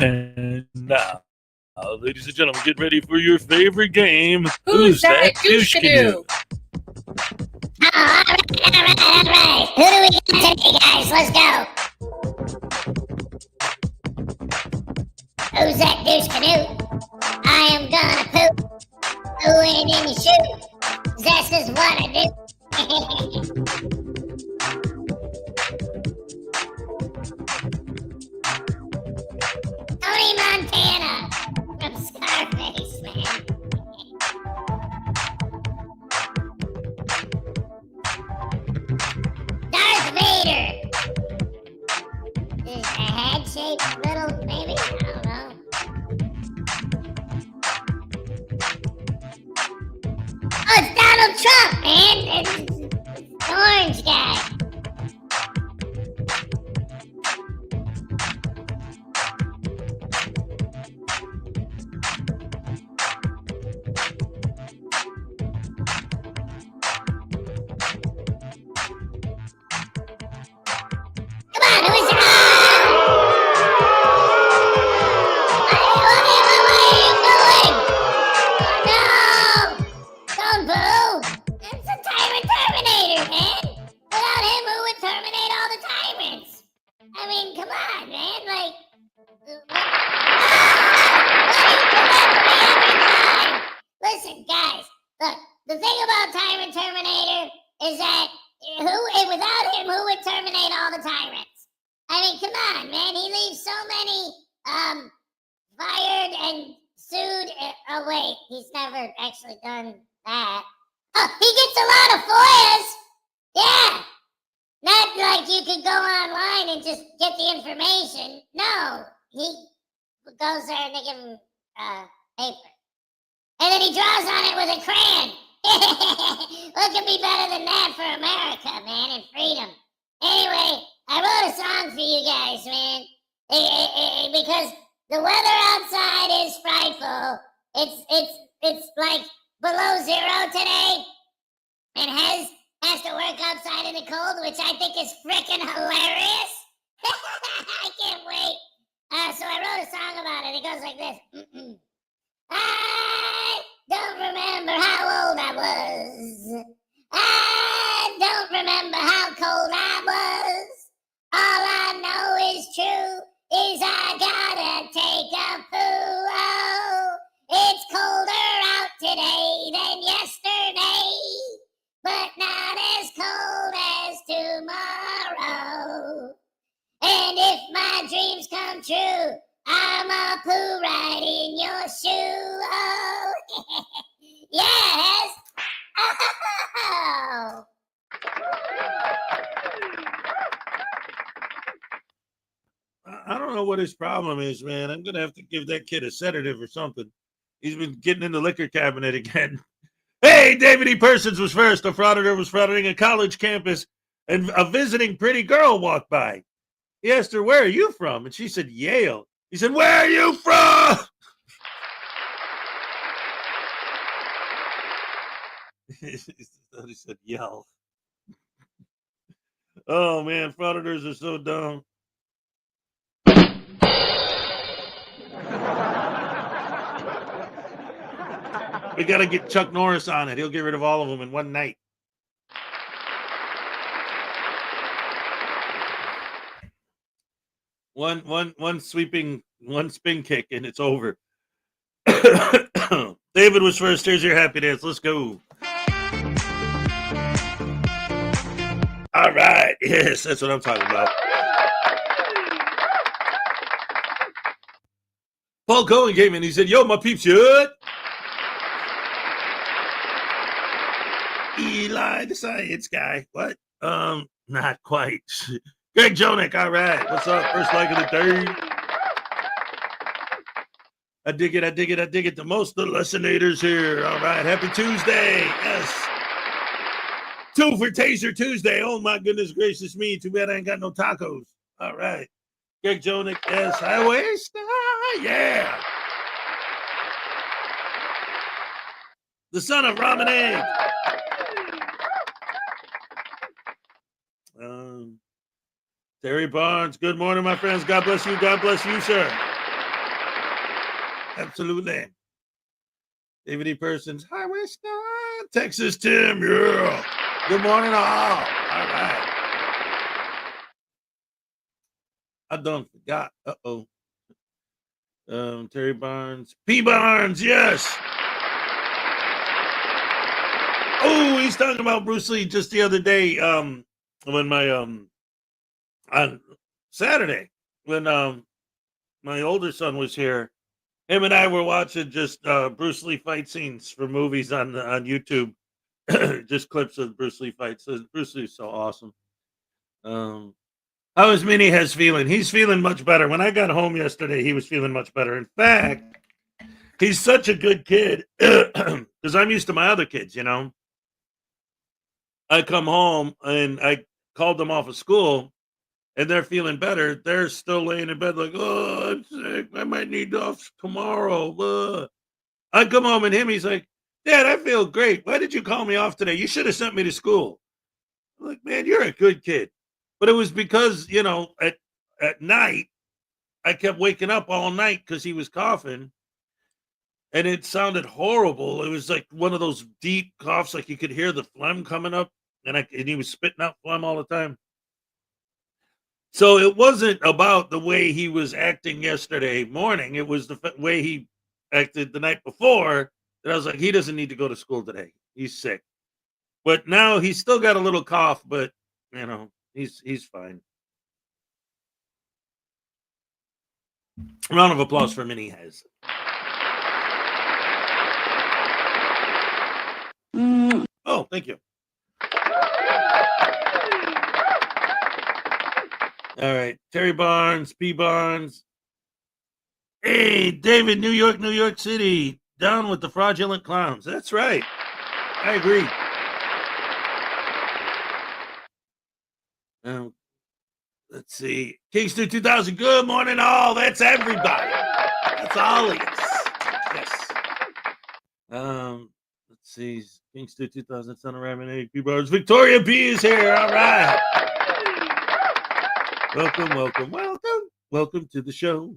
And now, ladies and gentlemen, get ready for your favorite game. Who's that douche canoe? All right. Who do we got today, guys? Let's go. Who's that douche canoe? I am gonna poop. Pooing in your shoe. That's just what I do. Tony Montana from Scarface, man. Darth Vader. Is a head-shaped little maybe? I don't know. Oh, it's Donald Trump, man. It's the orange guy. I don't know what his problem is, man. I'm going to have to give that kid a sedative or something. He's been getting in the liquor cabinet again. Hey, David E. Persons was first. A frauditor was frauding a college campus, and a visiting pretty girl walked by. He asked her, "Where are you from?" And she said, "Yale." He said, "Where are you from?" He said, "Yell." Oh, man, frauditors are so dumb. We got to get Chuck Norris on it. He'll get rid of all of them in one night. One sweeping, one spin kick, and it's over. David was first. Here's your happy dance. Let's go. All right. Yes, that's what I'm talking about. Paul Cohen came in. He said, "Yo, my peeps, good." Eli, the science guy. What? Not quite. Greg Jonick, all right. What's up? First like of the third. I dig it. The most the listenators here. All right. Happy Tuesday. Yes. 2 for Taser Tuesday. Oh, my goodness gracious me. Too bad I ain't got no tacos. All right. Greg Jonick, yes. Highway Star. Yeah. The son of ramen egg. Terry Barnes, good morning, my friends. God bless you. God bless you, sir. Absolutely. David E. Persons, hi, Western, Texas Tim, yeah. Good morning, all. All right. I done forgot. Uh-oh. Terry Barnes. P. Barnes, yes. Oh, he's talking about Bruce Lee just the other day. When my on Saturday, when my older son was here, him and I were watching just Bruce Lee fight scenes for movies on YouTube. Just clips of Bruce Lee fights. Bruce Lee's so awesome. How is Minnie has feeling? He's feeling much better. When I got home yesterday, he was feeling much better. In fact, he's such a good kid because I'm used to my other kids, you know. I come home and I called them off of school and they're feeling better. They're still laying in bed like, oh, I'm sick. I might need off tomorrow. I come home and he's like, Dad, I feel great. Why did you call me off today? You should have sent me to school. I'm like, man, you're a good kid. But it was because, you know, at night, I kept waking up all night because he was coughing. And it sounded horrible. It was like one of those deep coughs, like you could hear the phlegm coming up. And he was spitting out phlegm all the time. So it wasn't about the way he was acting yesterday morning. It was the way he acted the night before that I was like, he doesn't need to go to school today. He's sick. But now he's still got a little cough, but, you know, he's fine. Round of applause for Minnie Hez. Oh, thank you. All right. Terry Barnes, P. Barnes. Hey, David, New York City. Down with the fraudulent clowns. That's right. I agree. Let's see. Kingston 2000. Good morning, all. That's everybody. That's all of us. Yes. Let's see. Kingston 2000. Son of Raymond A. P. Barnes. Victoria P. is here. All right. Welcome to the show.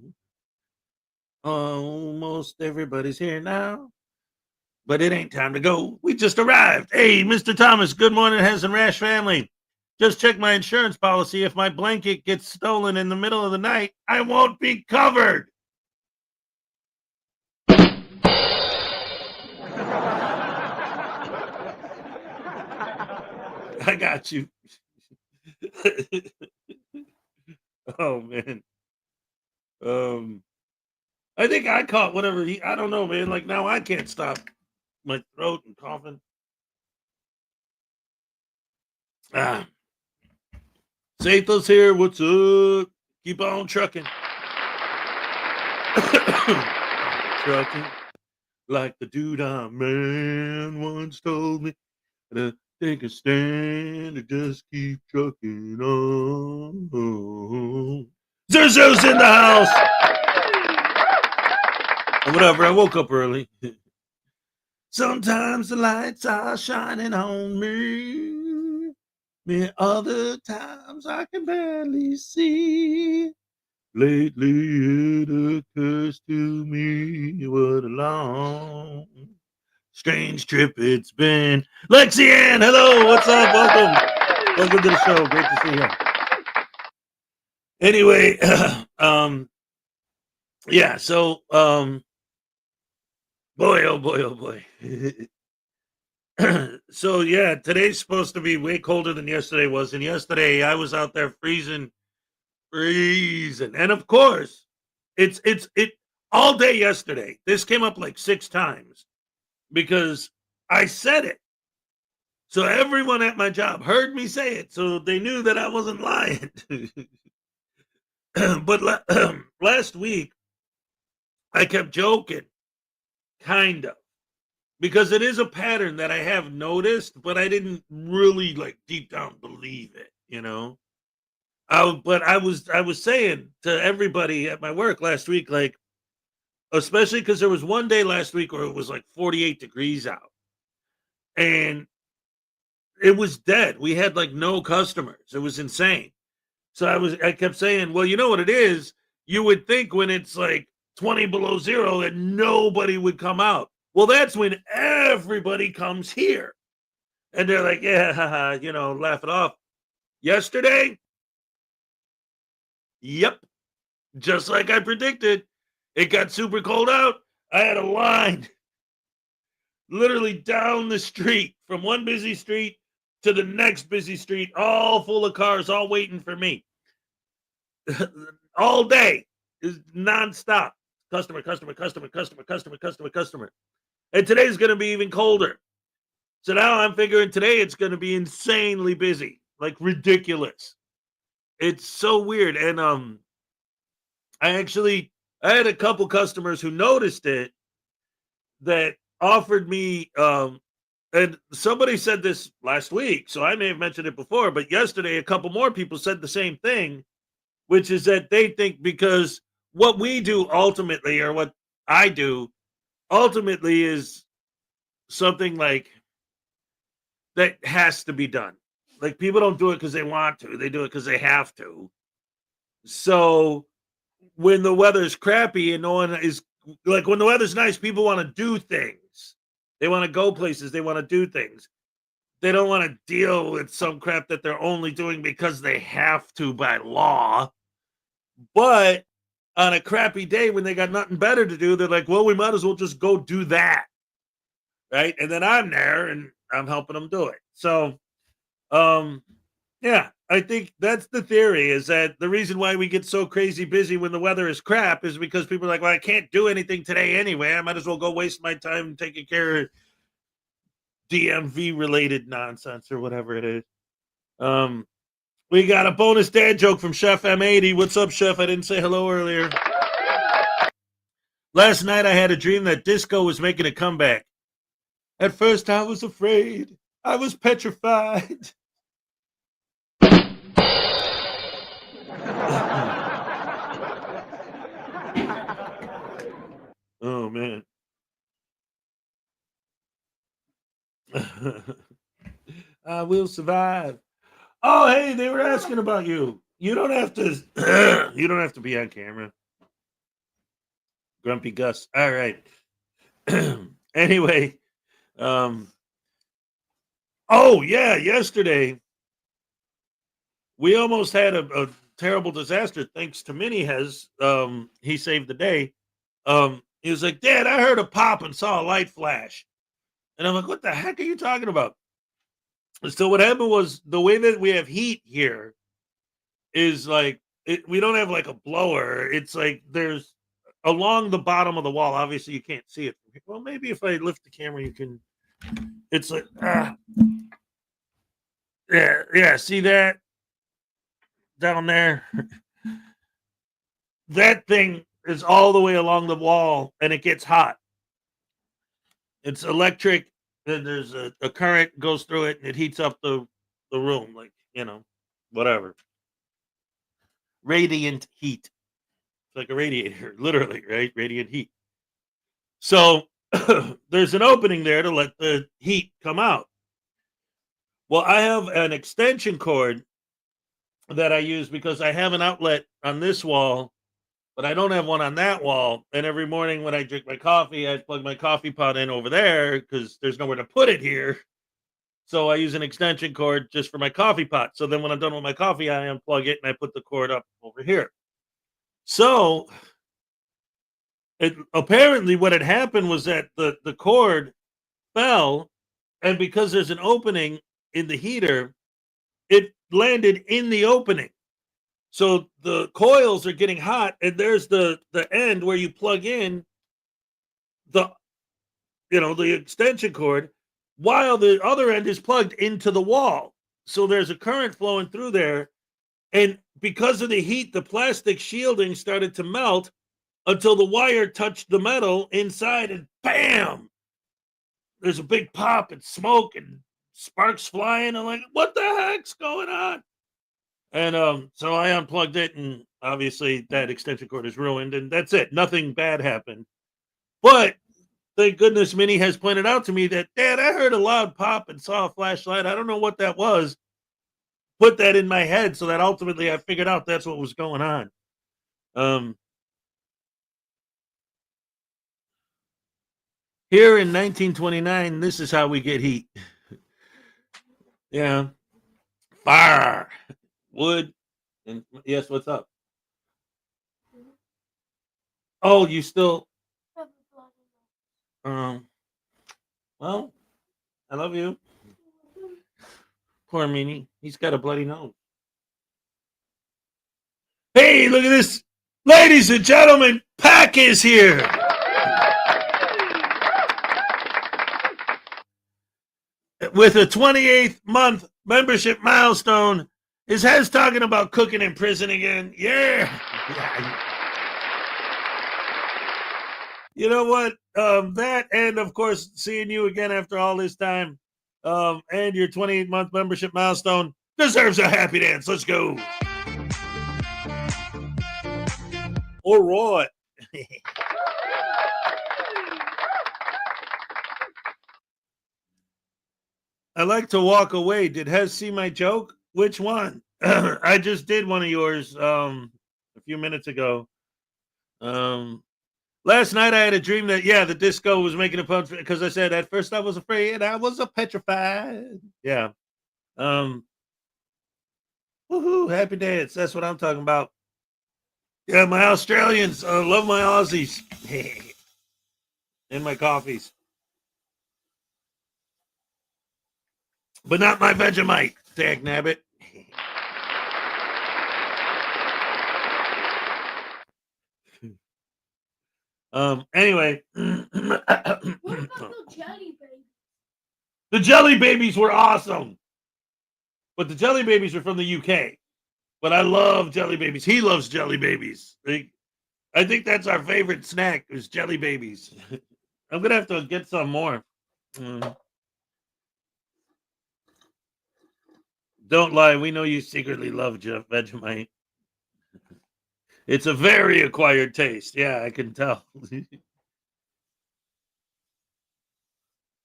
Almost everybody's here now, but it ain't time to go. We just arrived. Hey, Mr. Thomas, good morning, Hez and Rash family. Just check my insurance policy. If my blanket gets stolen in the middle of the night, I won't be covered. I got you. Oh, man. I think I caught whatever I don't know, man. Like now I can't stop my throat and coughing. Sathel's here. What's up? Keep on trucking. Trucking like the dude I'm man once told me. To take a stand or just keep trucking on. Zuzu's in the house. Whatever, I woke up early. Sometimes the lights are shining on me. Other times I can barely see. Lately it occurs to me what a long, strange trip it's been. Lexi Ann, hello, what's up? Welcome to the show. Great to see you. Anyway, yeah, so boy, oh boy. So yeah, today's supposed to be way colder than yesterday was, and yesterday I was out there freezing. And of course, it all day yesterday. This came up like 6 times because I said it. So everyone at my job heard me say it, so they knew that I wasn't lying. But last week, I kept joking, kind of, because it is a pattern that I have noticed, but I didn't really like deep down believe it, you know. But I was saying to everybody at my work last week, like, especially because there was one day last week where it was like 48 degrees out, and it was dead. We had like no customers. It was insane. So I kept saying, well, you know what it is? You would think when it's like 20 below zero and nobody would come out. Well, that's when everybody comes here. And they're like, yeah, haha, laugh it off. Yesterday, yep, just like I predicted, it got super cold out. I had a line literally down the street from one busy street to the next busy street, all full of cars, all waiting for me. All day is nonstop. Customer. And today's going to be even colder. So now I'm figuring today it's going to be insanely busy, like ridiculous. It's so weird. And I had a couple customers who noticed it that offered me, and somebody said this last week, so I may have mentioned it before, but yesterday a couple more people said the same thing, which is that they think because what we do ultimately, or what I do ultimately, is something like that has to be done. Like, people don't do it because they want to, they do it because they have to. So when the weather's crappy and no one is, like, when the weather's nice, people want to do things. They want to go places. They want to do things. They don't want to deal with some crap that they're only doing because they have to by law. But on a crappy day when they got nothing better to do, they're like, well, we might as well just go do that. Right? And then I'm there and I'm helping them do it. So, yeah, I think that's the theory, is that the reason why we get so crazy busy when the weather is crap is because people are like, well, I can't do anything today anyway. I might as well go waste my time taking care of DMV related nonsense or whatever it is. We got a bonus dad joke from Chef M80. What's up, Chef? I didn't say hello earlier. Last night I had a dream that disco was making a comeback. At first I was afraid. I was petrified. Oh, man. I will survive. Oh, hey, they were asking about you. You don't have to you don't have to be on camera. Grumpy Gus. All right. Anyway, oh yeah, yesterday we almost had a terrible disaster thanks to Mini Hez. He saved the day. He was like, Dad, I heard a pop and saw a light flash. And I'm like, what the heck are you talking about? So what happened was, the way that we have heat here is like, we don't have like a blower. It's like there's along the bottom of the wall. Obviously, you can't see it. Well, maybe if I lift the camera, you can. It's like, yeah. See that down there? That thing is all the way along the wall, and it gets hot. It's electric. And there's a current goes through it, and it heats up the room, like, whatever. Radiant heat. It's like a radiator, literally, right? Radiant heat. So there's an opening there to let the heat come out. Well, I have an extension cord that I use because I have an outlet on this wall, but I don't have one on that wall. And every morning when I drink my coffee, I plug my coffee pot in over there because there's nowhere to put it here. So I use an extension cord just for my coffee pot. So then when I'm done with my coffee, I unplug it and I put the cord up over here. So apparently what had happened was that the cord fell, and because there's an opening in the heater, it landed in the opening. So the coils are getting hot, and there's the end where you plug in the extension cord, while the other end is plugged into the wall. So there's a current flowing through there, and because of the heat, the plastic shielding started to melt until the wire touched the metal inside, and bam! There's a big pop and smoke and sparks flying. I'm like, what the heck's going on? And so I unplugged it, and obviously that extension cord is ruined, and that's it. Nothing bad happened. But thank goodness Minnie has pointed out to me that, Dad, I heard a loud pop and saw a flashlight. I don't know what that was. Put that in my head so that ultimately I figured out that's what was going on. Here in 1929, this is how we get heat. Yeah. Fire, wood, and yes, what's up? Oh, you still, um, well, I love you. Poor Meanie. He's got a bloody nose. Hey, look at this. Ladies and gentlemen, Pac is here. With a 28th month membership milestone. His head's talking about cooking in prison again. Yeah. You know what? That and, of course, seeing you again after all this time and your 28-month membership milestone deserves a happy dance. Let's go. All right. I like to walk away. Did Hez see my joke? Which one? I just did one of yours a few minutes ago. Last night I had a dream that, the disco was making a punch because I said at first I was afraid, I was petrified. Yeah. Woohoo, happy dance. That's what I'm talking about. Yeah, my Australians love my Aussies and my coffees. But not my Vegemite, dag nabbit. Anyway. What about the jelly babies? The jelly babies were awesome. But the jelly babies are from the UK. But I love jelly babies. He loves jelly babies. I think that's our favorite snack is jelly babies. I'm going to have to get some more. Don't lie. We know you secretly love Vegemite. It's a very acquired taste. Yeah, I can tell.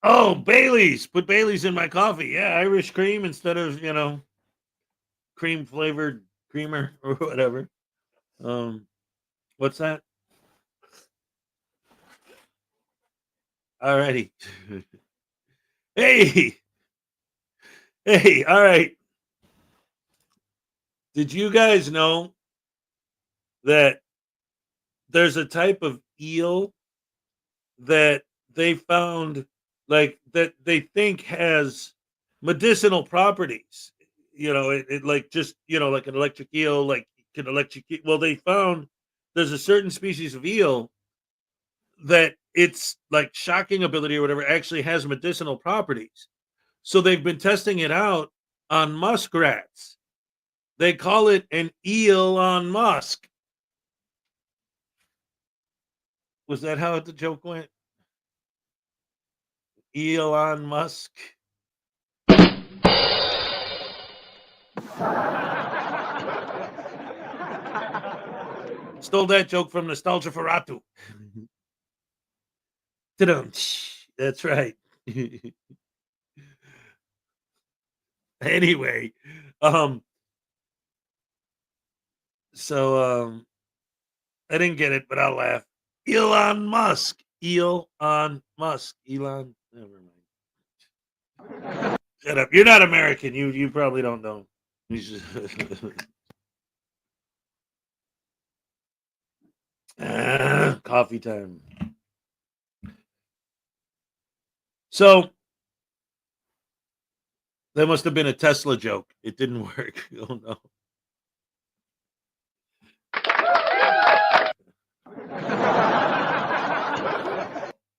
Oh, Bailey's. Put Bailey's in my coffee. Yeah, Irish cream instead of, cream flavored creamer or whatever. What's that? Alrighty. Hey, all right. Did you guys know that there's a type of eel that they found that they think has medicinal properties? It like just, like an electric eel, like can electrocute. Well, they found there's a certain species of eel that its like shocking ability or whatever actually has medicinal properties. So they've been testing it out on muskrats. They call it an eel on musk. Was that how the joke went? Elon Musk. Stole that joke from Nostalgia Ferratu. That's right. Anyway, so I didn't get it, but I'll laugh. Elon Musk. Elon Musk. Elon. Never mind. Shut up. You're not American. You probably don't know. Coffee time. So that must have been a Tesla joke. It didn't work. Oh no.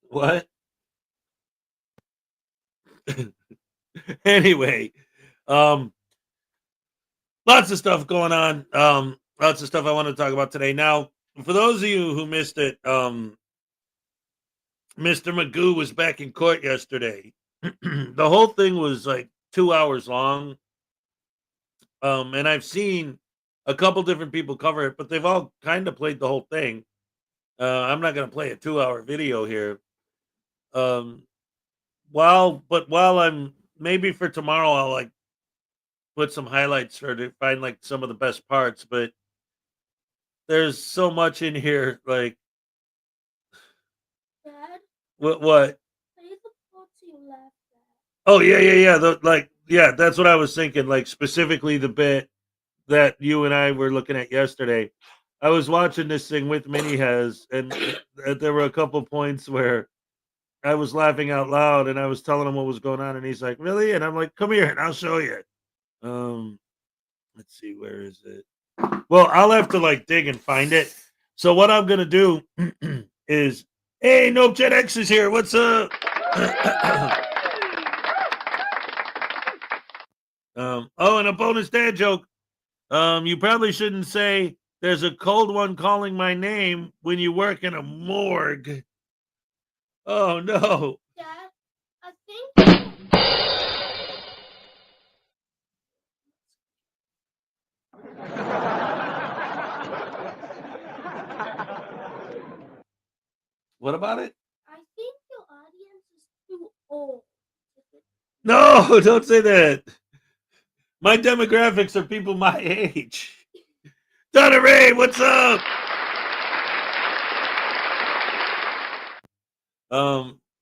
What? Anyway, lots of stuff going on. Lots of stuff I want to talk about today. Now, for those of you who missed it, Mr. Magoo was back in court yesterday. The whole thing was like 2 hours long. And I've seen a couple different people cover it, but they've all kind of played the whole thing. I'm not going to play a 2-hour video here. While I'm maybe for tomorrow, I'll like put some highlights or to find like some of the best parts, but there's so much in here. Like, Dad? what? laughed at. Oh yeah. That's what I was thinking. Like specifically the bit that you and I were looking at yesterday. I was watching this thing with Mini Hez, and there were a couple points where I was laughing out loud, and I was telling him what was going on, and he's like, "Really?" And I'm like, "Come here, and I'll show you." Um, let's see, where is it? Well, I'll have to like dig and find it. So what I'm gonna do is, hey, Nope Jet X is here. What's up? Oh, and a bonus dad joke. You probably shouldn't say there's a cold one calling my name when you work in a morgue. Oh no. Dad, I think. What about it? I think your audience is too old. No, don't say that. My demographics are people my age. Donna Ray, what's up?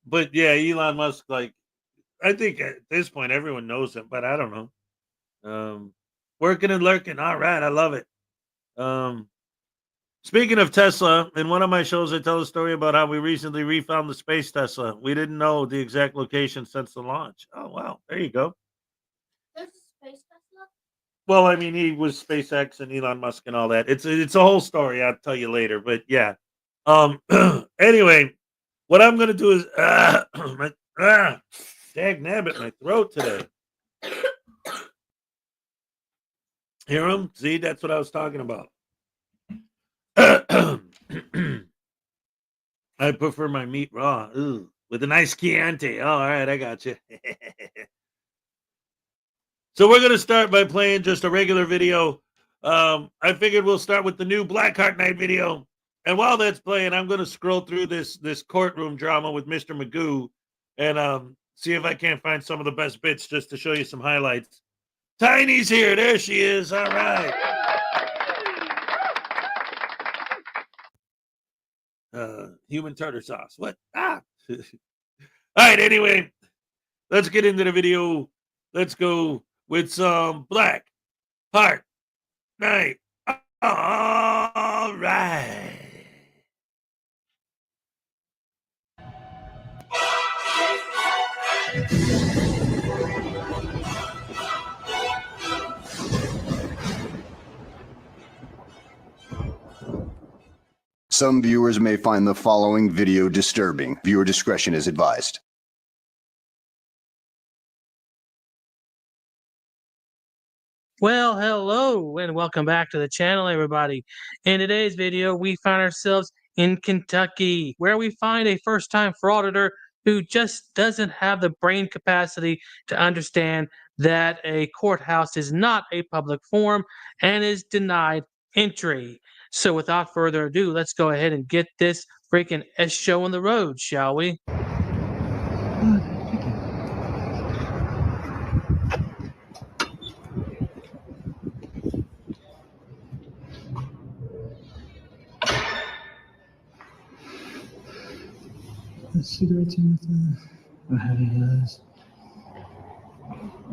But yeah, Elon Musk, like, I think at this point everyone knows him, but I don't know. Working and lurking. All right, I love it. Speaking of Tesla, in one of my shows, I tell a story about how we recently refound the space Tesla. We didn't know the exact location since the launch. Oh wow, there you go. There's a space Tesla? Well, I mean, he was SpaceX and Elon Musk and all that. It's a whole story. I'll tell you later. But yeah. Anyway, what I'm gonna do is dag nabbit, my throat today. Hear him? See, that's what I was talking about. I prefer my meat raw. Ooh, with a nice Chianti. Oh, all right, I got you. So we're gonna start by playing just a regular video. I figured we'll start with the new Blackheart Night video. And while that's playing, I'm gonna scroll through this courtroom drama with Mr. Magoo and see if I can't find some of the best bits just to show you some highlights. Tiny's here. There she is. All right. Human tartar sauce. What? Ah. All right. Anyway, let's get into the video. Let's go with some Black Heart Night. All right. Some viewers may find the following video disturbing. Viewer discretion is advised. Well, hello and welcome back to the channel, everybody. In today's video, we find ourselves in Kentucky, where we find a first-time frauditor who just doesn't have the brain capacity to understand that a courthouse is not a public forum and is denied entry. So without further ado, let's go ahead and get this freaking S show on the road, shall we? The cigarettes in the having those.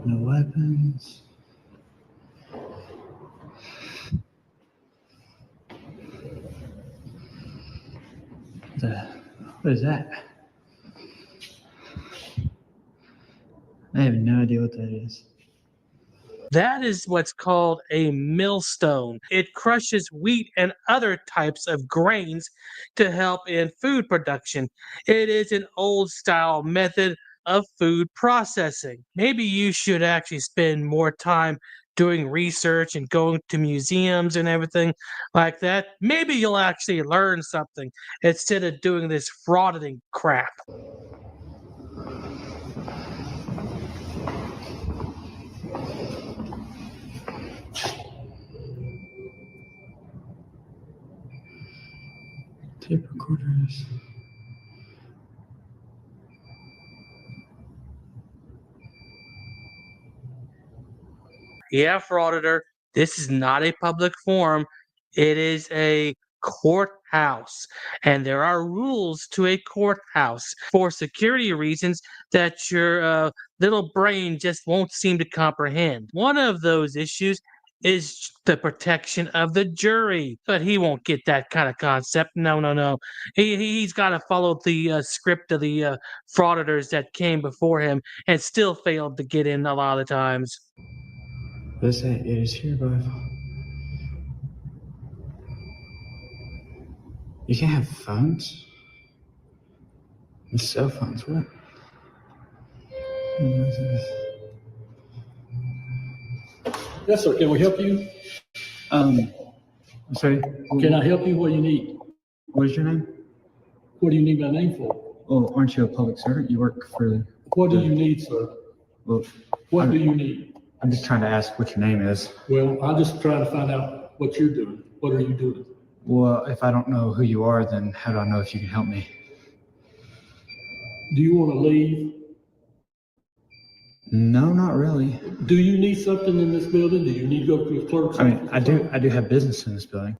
No weapons. What is that? I have no idea what that is. That is what's called a millstone. It crushes wheat and other types of grains to help in food production. It is an old style method of food processing. Maybe you should actually spend more time doing research and going to museums and everything like that. Maybe you'll actually learn something instead of doing this frauditing crap. Tape recorders. Yeah, Frauditor, this is not a public forum. It is a courthouse. And there are rules to a courthouse for security reasons that your little brain just won't seem to comprehend. One of those issues is the protection of the jury, but he won't get that kind of concept. No, no, no. He's got to follow the script of the frauditors that came before him and still failed to get in a lot of the times. This is hereby. You can't have phones? And cell phones, what? Yes, sir. Can we help you? I'm sorry. Can I help you? What do you need? What is your name? What do you need my name for? Oh, aren't you a public servant? You work for. What do you need, sir? Well, What do you need? I'm just trying to ask what your name is. Well, I'm just trying to find out what you're doing. What are you doing? Well, if I don't know who you are, then how do I know if you can help me? Do you want to leave? No, not really. Do you need something in this building? Do you need to go to the clerk's I mean, office? I do have business in this building.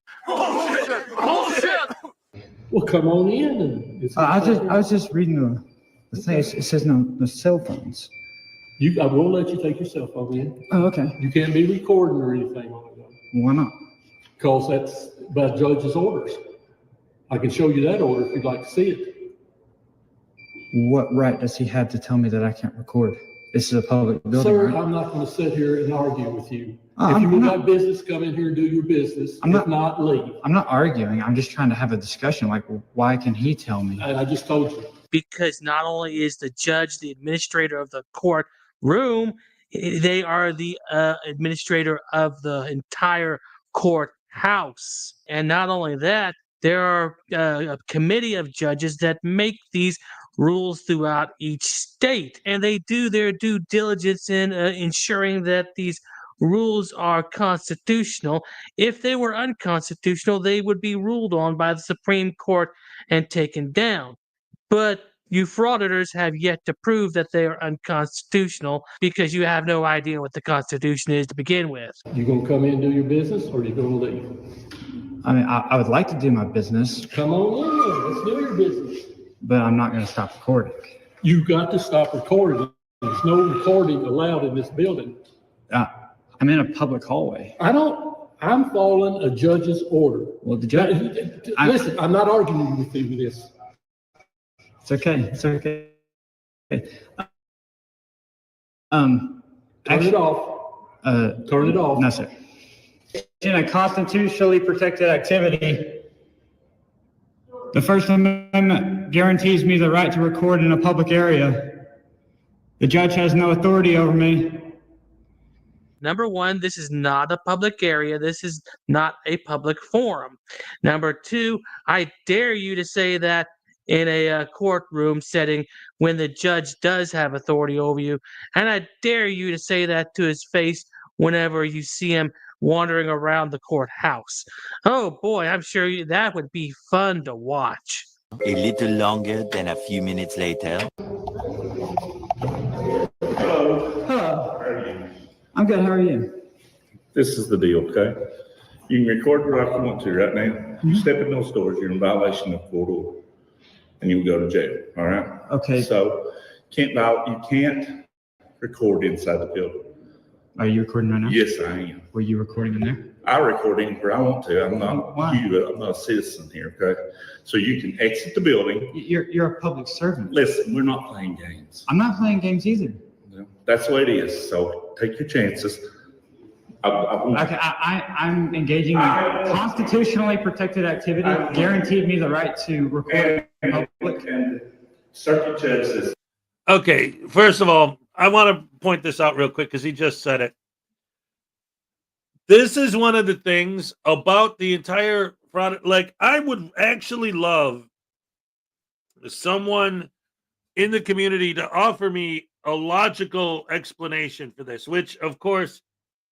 Well, come on in and. I was just reading the thing. It says no cell phones. I won't let you take your cell phone in. Oh, okay. You can't be recording or anything on it, though, Why not? because that's by judge's orders. I can show you that order if you'd like to see it. What right does he have to tell me that I can't record? This is a public building, Sir, right? I'm not going to sit here and argue with you. Oh, If you I'm would not- like business, come in here and do your business. I'm If not, leave. I'm not arguing. I'm just trying to have a discussion. Like, why can he tell me? And I just told you. Because not only is the judge the administrator of the courtroom, they are the administrator of the entire courthouse. And not only that, there are a committee of judges that make these rules throughout each state, and they do their due diligence in ensuring that these rules are constitutional. If they were unconstitutional, they would be ruled on by the Supreme Court and taken down. But you frauditors have yet to prove that they are unconstitutional because you have no idea what the Constitution is to begin with. You gonna come in and do your business, or you gonna leave? I mean, I would like to do my business, Come on in, let's do your business. but I'm not going to stop recording. You got to stop recording. There's no recording allowed in this building. I'm in a public hallway. I'm following a judge's order. Well, the judge. Listen, I'm not arguing with you with this. It's okay. It's okay. Turn it off. Turn it off. No, sir. In a constitutionally protected activity, the First Amendment guarantees me the right to record in a public area. The judge has no authority over me. Number one, this is not a public area. This is not a public forum. Number two, I dare you to say that in a courtroom setting when the judge does have authority over you. And I dare you to say that to his face whenever you see him wandering around the courthouse. Oh boy, I'm sure that would be fun to watch. A little longer than a few minutes later. Hello. I'm good. How are you? This is the deal, okay? You can record like you want to right now. You step in those doors, you're in violation of court order, and you'll go to jail, all right? Okay. So you can't record inside the building. Are you recording right now? Yes, I am. Were you recording in there? I record anywhere I want to. I'm not Why? you, I'm not a citizen here, okay? So you can exit the building. You're a public servant. Listen, we're not playing games. I'm not playing games either. That's the way it is. So take your chances. Okay, I'm engaging in constitutionally protected activity, guaranteed me the right to record in public. And circuit judge says, Okay, first of all, I want to point this out real quick because he just said it. This is one of the things about the entire fraud. Like, I would actually love someone in the community to offer me a logical explanation for this, which, of course,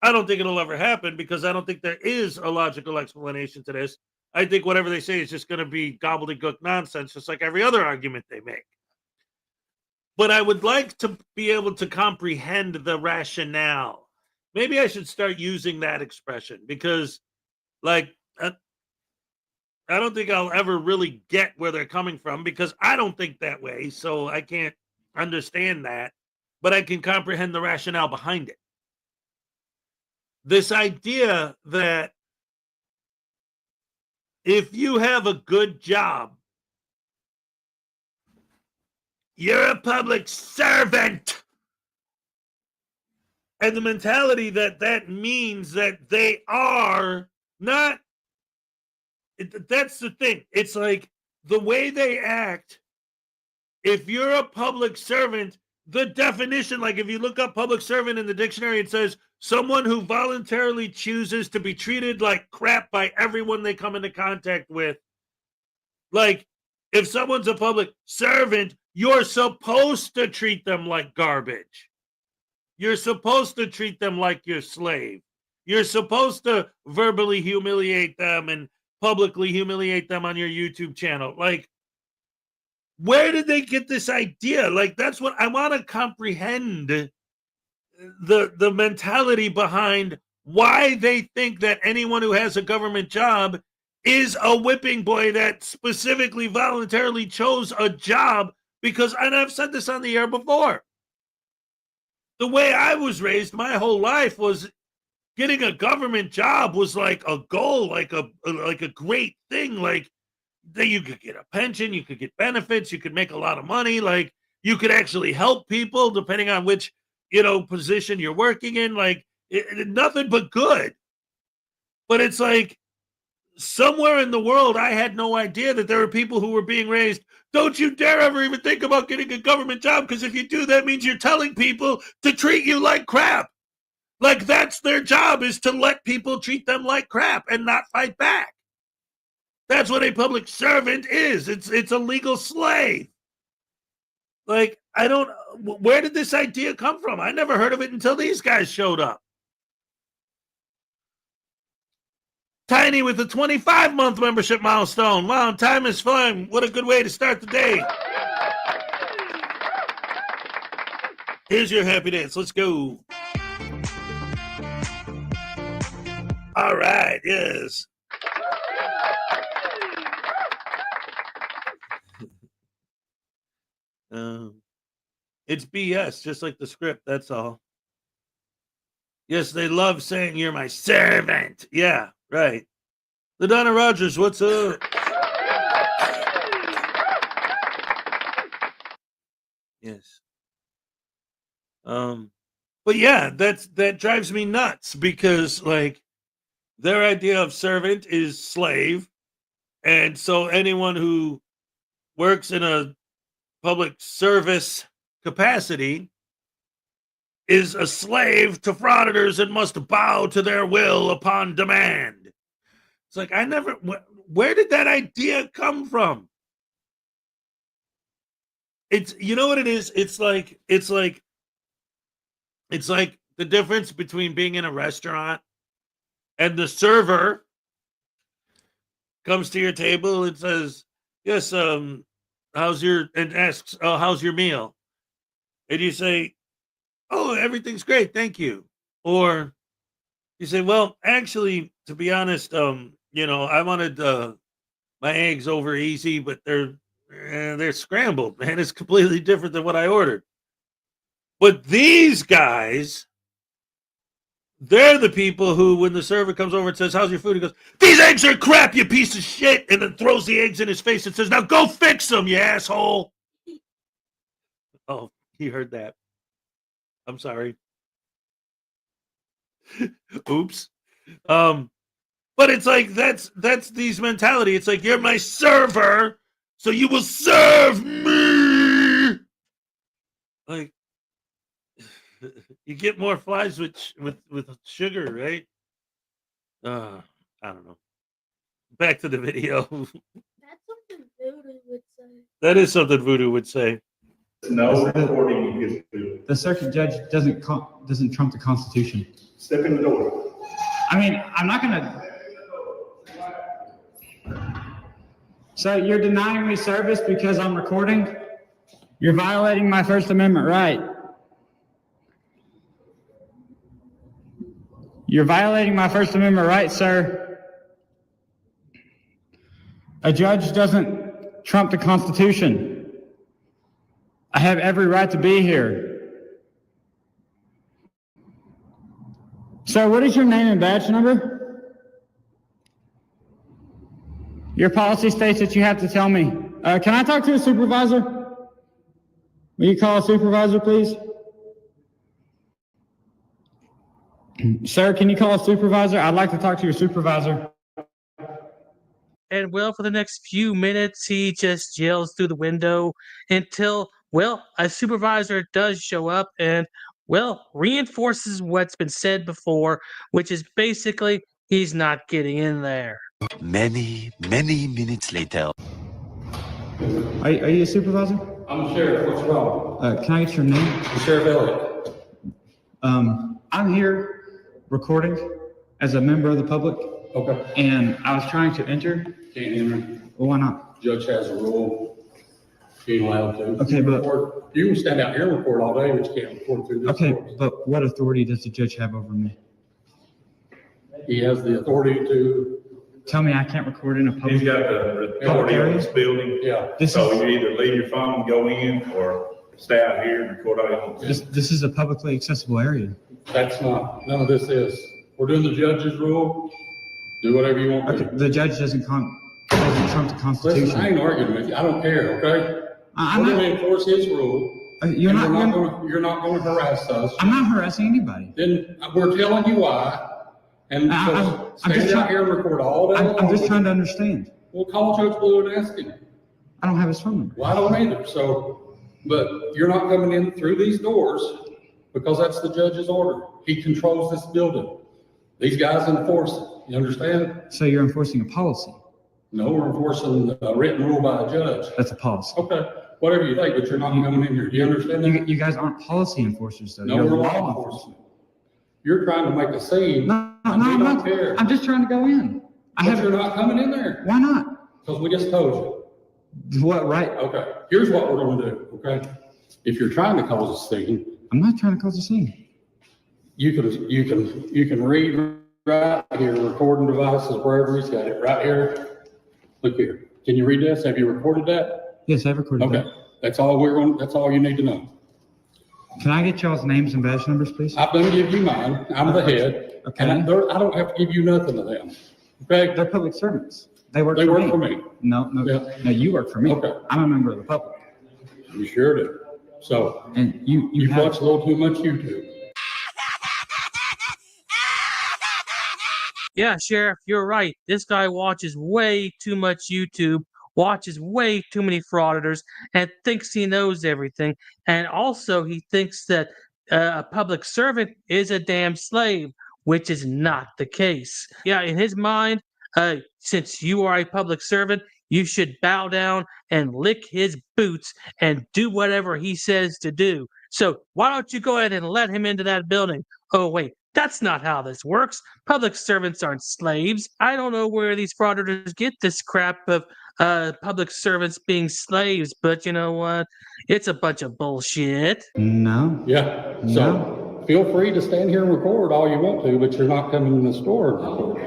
I don't think it'll ever happen because I don't think there is a logical explanation to this. I think whatever they say is just going to be gobbledygook nonsense, just like every other argument they make. But I would like to be able to comprehend the rationale. Maybe I should start using that expression because, like, I don't think I'll ever really get where they're coming from because I don't think that way. So I can't understand that, but I can comprehend the rationale behind it. This idea that if you have a good job, you're a public servant. And the mentality that means that they are not, that's the thing. It's like the way they act. If you're a public servant, the definition, like if you look up public servant in the dictionary, it says someone who voluntarily chooses to be treated like crap by everyone they come into contact with. Like, if someone's a public servant, you're supposed to treat them like garbage. You're supposed to treat them like your slave. You're supposed to verbally humiliate them and publicly humiliate them on your YouTube channel. Like, where did they get this idea? Like, that's what I want to comprehend, the mentality behind why they think that anyone who has a government job is a whipping boy that specifically voluntarily chose a job. Because, and I've said this on the air before, the way I was raised my whole life was getting a government job was like a goal, like a great thing. Like, that you could get a pension, you could get benefits, you could make a lot of money, like you could actually help people depending on which, position you're working in, like nothing but good. But it's like somewhere in the world, I had no idea that there were people who were being raised. Don't you dare ever even think about getting a government job, because if you do, that means you're telling people to treat you like crap. Like that's their job, is to let people treat them like crap and not fight back. That's what a public servant is. It's a legal slave. Like, where did this idea come from? I never heard of it until these guys showed up. Tiny with a 25-month membership milestone. Wow, time is flying. What a good way to start the day. Here's your happy dance. Let's go. All right, yes. It's BS, just like the script, that's all. Yes, they love saying you're my servant. Yeah, right. LaDonna Rogers, what's up? Yes. But yeah, that drives me nuts, because like their idea of servant is slave. And so anyone who works in a public service capacity is a slave to frauditors and must bow to their will upon demand. It's like, where did that idea come from? It's, you know what it is? It's like the difference between being in a restaurant and the server comes to your table and says, yes, and asks, oh, how's your meal? And you say, oh, everything's great, thank you. Or you say, well, actually, to be honest, I wanted my eggs over easy, but they're scrambled, man. It's completely different than what I ordered. But these guys, they're the people who, when the server comes over and says, how's your food? He goes, these eggs are crap, you piece of shit. And then throws the eggs in his face and says, now go fix them, you asshole. Oh, he heard that. I'm sorry. Oops. But it's like, that's these mentality. It's like, you're my server, so you will serve me. Like, you get more flies with sugar, right? I don't know. Back to the video. That's something Voodoo would say. That is something Voodoo would say. No recording is good. The circuit judge doesn't trump the Constitution. Step in the door. I mean, I'm not gonna. So you're denying me service because I'm recording? You're violating my First Amendment right. You're violating my First Amendment right, sir. A judge doesn't trump the Constitution. I have every right to be here. Sir, what is your name and badge number? Your policy states that you have to tell me. Can I talk to a supervisor? Will you call a supervisor, please? Sir, can you call a supervisor? I'd like to talk to your supervisor. And well, for the next few minutes, he just yells through the window until, well, a supervisor does show up and, well, reinforces what's been said before, which is basically he's not getting in there. Many minutes later. Are you a supervisor? I'm the sheriff. What's wrong? Can I get your name? Sheriff Elliott. I'm here recording as a member of the public, Okay. and I was trying to enter. Can't enter. Well, why not? Judge has a rule. He ain't allowed to. Okay, but- You can stand out here and record all day, but you can't record through this. Okay, door. but what authority does the judge have over me? He has the authority to, Tell me I can't record in a He's public. got the authority on this building. yeah. This So is you either leave your phone, go in, or stay out here and record all you want to. this is a publicly accessible area. That's not, none of this is. We're doing the judge's rule. Do whatever you want Okay, to. the judge doesn't trump the Listen, I Constitution. ain't arguing with you. I don't care, okay? I'm We're not. gonna enforce his rule. You're and not. You're not gonna harass us. I'm not harassing anybody. Then we're telling you why. And I'm so just stand trying- out here and record all day I'm long. just trying to understand. We'll call Judge Blue and ask him. I don't have his phone number. Well, I don't either, so, but you're not coming in through these doors because that's the judge's order. He controls this building. These guys enforce it, you understand? So you're enforcing a policy. No, we're enforcing a written rule by a judge. That's a policy. Okay, whatever you think, but you're not coming in here, do you understand that? You guys aren't policy enforcers, though. No, You're we're law law enforcement. You're trying to make a scene, No, and we I'm don't not. care. I'm just trying to go in. But you're not coming in there, Why not? because we just told you. What right? Okay, here's what we're gonna do, okay? If you're trying to cause a scene, I'm not trying to cause a scene. you can read right here, recording devices, wherever he's got it, right here. Look here. Can you read this? Have you recorded that? Yes, I've recorded Okay, that. that's all you need to know. Can I get y'all's names and badge numbers, please? I've done give you mine. I'm the head. Okay. And I don't have to give you nothing to them. Okay? They're public servants. They work They for work me. for me. No, Yeah. no, you work for me. Okay. I'm a member of the public. You sure do. So And you you have, watch a little too much YouTube. Yeah, Sheriff, you're right. This guy watches way too much YouTube, watches way too many frauditors, and thinks he knows everything. And also, he thinks that a public servant is a damn slave, which is not the case. Yeah, in his mind, since you are a public servant, you should bow down and lick his boots and do whatever he says to do. So why don't you go ahead and let him into that building? Oh, wait. That's not how this works. Public servants aren't slaves. I don't know where these frauditors get this crap of public servants being slaves, but you know what? It's a bunch of bullshit. no. Yeah. No. So feel free to stand here and record all you want to, but you're not coming in the store and record.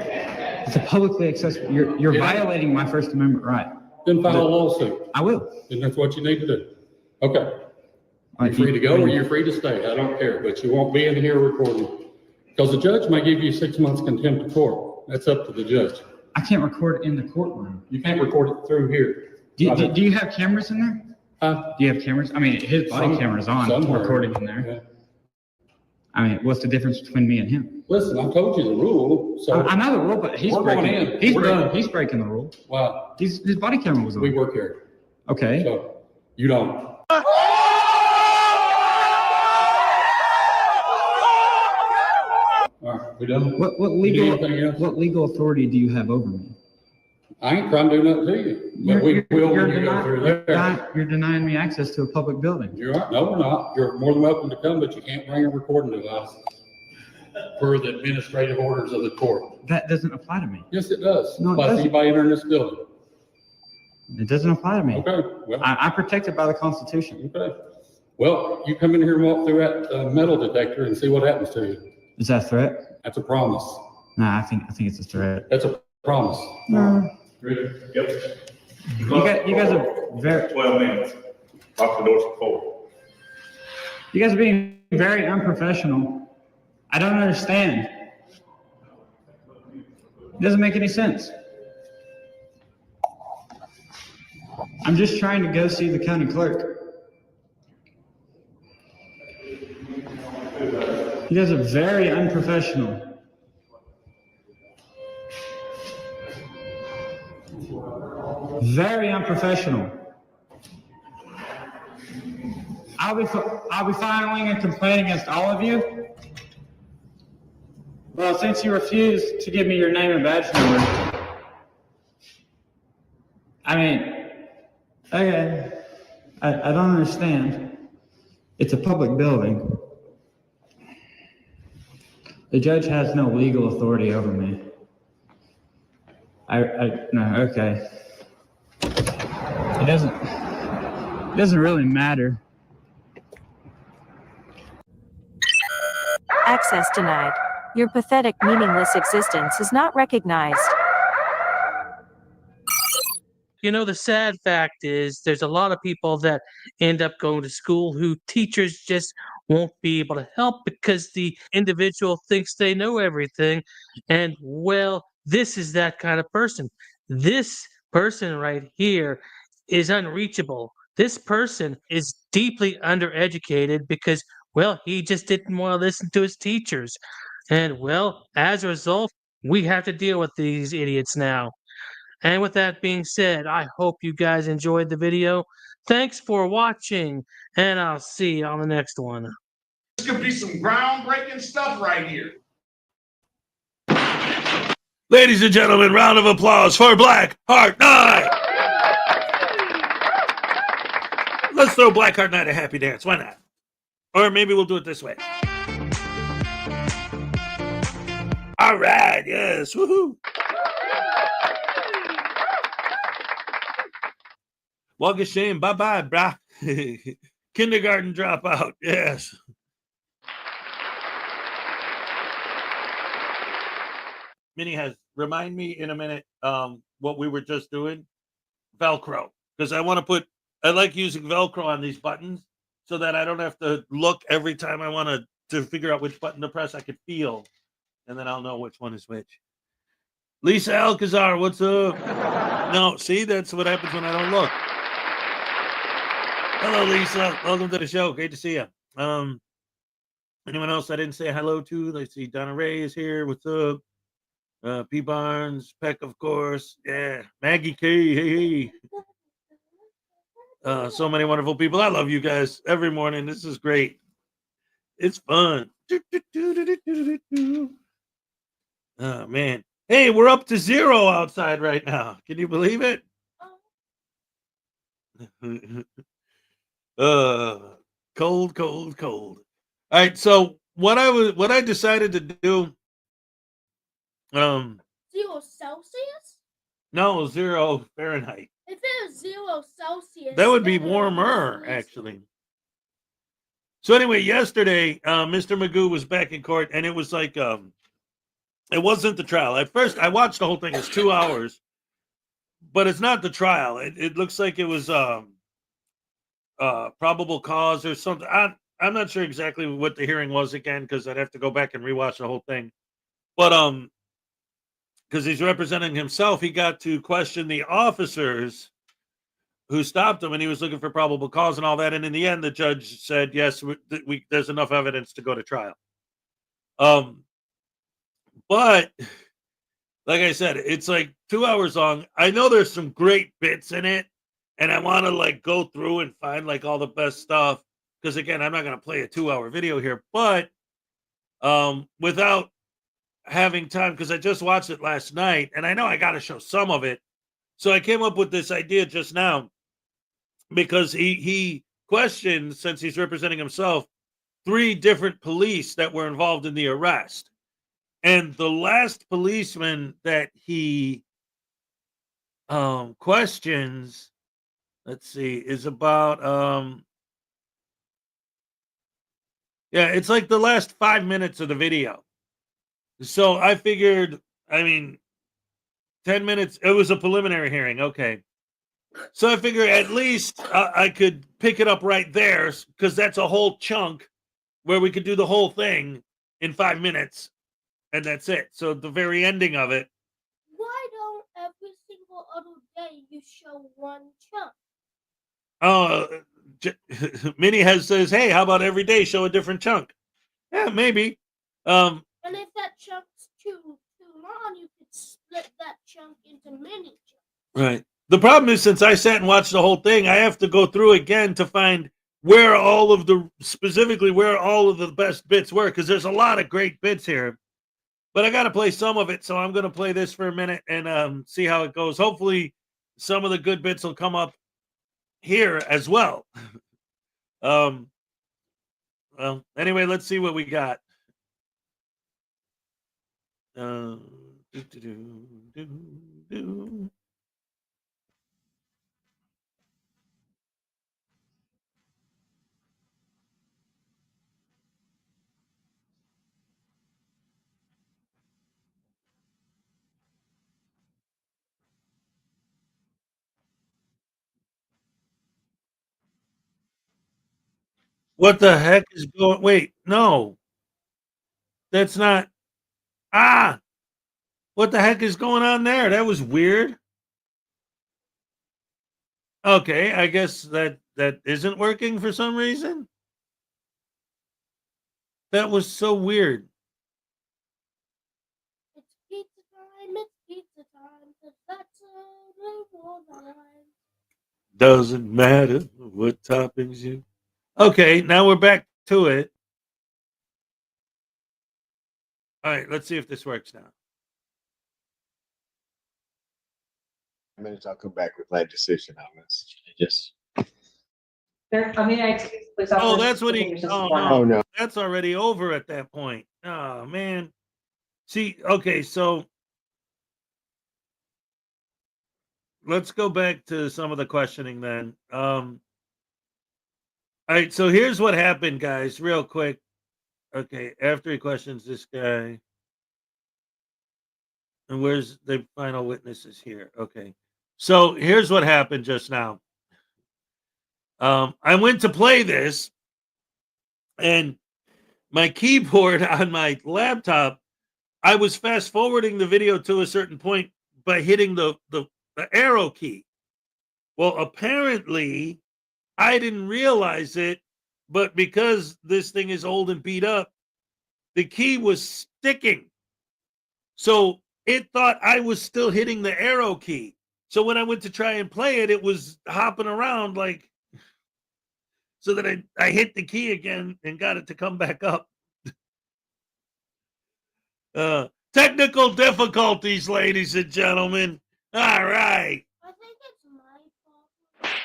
It's a publicly accessible. You're Yeah. violating my First Amendment right. Then file a lawsuit. I will. And that's what you need to do. Okay. All You're right, free to go or you're free to stay. I don't care, but you won't be in here recording. Because the judge may give you 6 months contempt of court. That's up to the judge. I can't record in the courtroom. You can't record it through here. Do you have cameras in there? Do you have cameras? I mean, his body Some- camera's on, somewhere. recording in there. Yeah. I mean, what's the difference between me and him? Listen, I told you the rule, so. I know the rule, but he's We're going breaking. in. He's We're breaking. done. He's breaking the rule. Wow, His body camera was on. we work here, Okay. so you don't. All right, we done? What You legal need anything else? what legal authority do you have over me? I ain't trying to do nothing to you, but we will when you go through there. You're denying me access to a public building. You're right, no, we're not. You're more than welcome to come, but you can't bring a recording device per the administrative orders of the court. That doesn't apply to me. Yes, it does. No, it Applies to doesn't. anybody entering this building. It doesn't apply to me. Okay, well. I'm protected by the Constitution. Okay. Well, you come in here and walk through that metal detector and see what happens to you. Is that a threat? That's a promise. Nah, I think it's a threat. That's a promise. No. Ready? Yep. You guys are very, 12 minutes. Lock the doors at 4. you guys are being very unprofessional. I don't understand. It doesn't make any sense. I'm just trying to go see the county clerk. You guys are very unprofessional. Very unprofessional. I'll be filing a complaint against all of you. Well, since you refused to give me your name and badge number, I mean, okay, I don't understand. It's a public building. The judge has no legal authority over me. No, okay. It doesn't really matter. Access denied. Your pathetic, meaningless existence is not recognized. You know, the sad fact is there's a lot of people that end up going to school who teachers just won't be able to help because the individual thinks they know everything. And, well, this is that kind of person. This person right here is unreachable. This person is deeply undereducated because, well, he just didn't want to listen to his teachers. And, well, as a result, we have to deal with these idiots now. And with that being said, I hope you guys enjoyed the video. Thanks for watching, and I'll see you on the next one. This could be some groundbreaking stuff right here. Ladies and gentlemen, round of applause for Black Heart Night. Let's throw Black Heart Night a happy dance. Why not? Or maybe we'll do it this way. All right, yes, woohoo. Walk of shame, bye-bye, brah. Kindergarten dropout, yes. Minnie has, remind me in a minute what we were just doing. Velcro, because I like using Velcro on these buttons so that I don't have to look every time I want to figure out which button to press. I could feel, and then I'll know which one is which. Lisa Alcazar, what's up? No, see, that's what happens when I don't look. Hello, Lisa. Welcome to the show. Great to see you. Anyone else I didn't say hello to? Let's see. Donna Ray is here. What's up? P. Barnes, Peck, of course. Yeah. Maggie K. Hey, hey. So many wonderful people. I love you guys every morning. This is great. It's fun. Oh, man. Hey, we're up to 0 outside right now. Can you believe it? Cold. All right, so what I decided to do, 0 Celsius? No, 0 Fahrenheit. If it was 0 Celsius, That would be then warmer, it was actually. So anyway, yesterday, Mr. Magoo was back in court, and it was like, it wasn't the trial. At first, I watched the whole thing. It's 2 hours, but it's not the trial. It looks like it was probable cause or something. I'm not sure exactly what the hearing was again because I'd have to go back and rewatch the whole thing. But because he's representing himself, he got to question the officers who stopped him, and he was looking for probable cause and all that. And in the end, the judge said, yes, there's enough evidence to go to trial. But like I said, it's like 2 hours long. I know there's some great bits in it, and I want to like go through and find like all the best stuff. Because again, I'm not going to play a 2-hour video here, but without having time, because I just watched it last night, and I know I got to show some of it. So I came up with this idea just now, because he questioned, since he's representing himself, 3 different police that were involved in the arrest. And the last policeman that he questions, let's see, is about it's like the last 5 minutes of the video. So I figured, I mean, 10 minutes. It was a preliminary hearing. Okay. So I figure at least I could pick it up right there because that's a whole chunk where we could do the whole thing in 5 minutes and that's it. So the very ending of it. Why don't every single other day you show one chunk? Minnie has says, hey, how about every day show a different chunk? Yeah, maybe. And if that chunk's too long, you could split that chunk into mini chunks. Right. The problem is, since I sat and watched the whole thing, I have to go through again to find where all of the best bits were, because there's a lot of great bits here. But I got to play some of it, so I'm going to play this for a minute and see how it goes. Hopefully, some of the good bits will come up here as well. Well, anyway, let's see what we got. What the heck is going? Wait, no, that's not. Ah, what the heck is going on there? That was weird. Okay, I guess that isn't working for some reason. That was so weird. It's pizza time. It's pizza time. 'Cause that's a line. Doesn't matter what toppings you. Okay, now we're back to it. All right, let's see if this works now. Minutes, I'll come back with my decision on this. Oh, that's what he. Oh no, Oh, no. that's already over at that point. Oh man. See, okay, so let's go back to some of the questioning then. All right, so here's what happened, guys, real quick. Okay, after he questions this guy, and where's the final witnesses here? Okay, so here's what happened just now. I went to play this, and my keyboard on my laptop, I was fast forwarding the video to a certain point by hitting the arrow key. Well, apparently, I didn't realize it, but because this thing is old and beat up, the key was sticking. So it thought I was still hitting the arrow key. So when I went to try and play it, it was hopping around like, so that I hit the key again and got it to come back up. Technical difficulties, ladies and gentlemen. All right. I think it's my fault.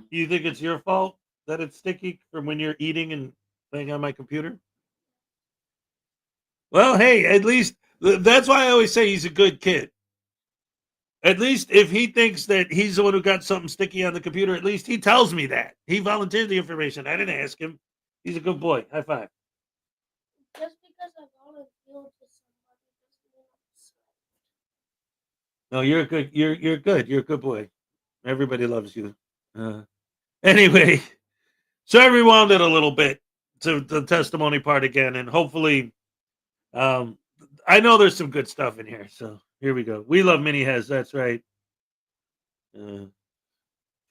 You think it's your fault that it's sticky from when you're eating and playing on my computer? Well, hey, at least that's why I always say he's a good kid. At least if he thinks that he's the one who got something sticky on the computer, at least he tells me that. He volunteered the information. I didn't ask him. He's a good boy. High five. Just because I volunteered to somebody doesn't mean I'm No, you're good. You're good. You're a good boy. Everybody loves you. Anyway, so I rewound it a little bit to the testimony part again, and hopefully, I know there's some good stuff in here. So here we go. We love mini Hez. That's right. Here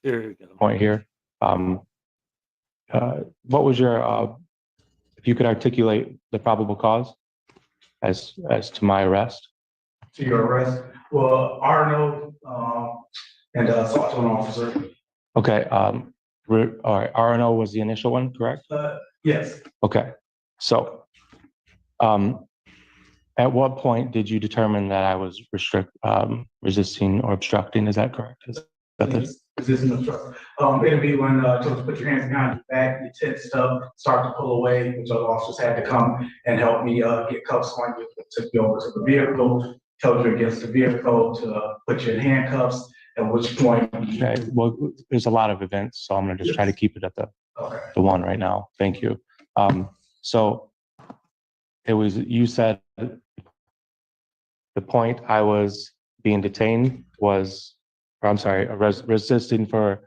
we go. Point here. What was your, if you could articulate the probable cause as to my arrest? To your arrest? Well, Arnold and assault to an officer. Okay. All right. RNO was the initial one, correct? Yes. Okay. So, at what point did you determine that I was resisting or obstructing? Is that correct? Is that this? Resisting obstruction. It'll be when to put your hands behind your back, you tensed up, start to pull away, which other officers had to come and help me get cuffs on you, took you over to the vehicle, held you against the vehicle to put you in handcuffs, at which point. Okay. Well, there's a lot of events, so I'm gonna just try to keep it at the one right now. Thank you. So it was, you said the point I was being detained was, or I'm sorry, resisting for.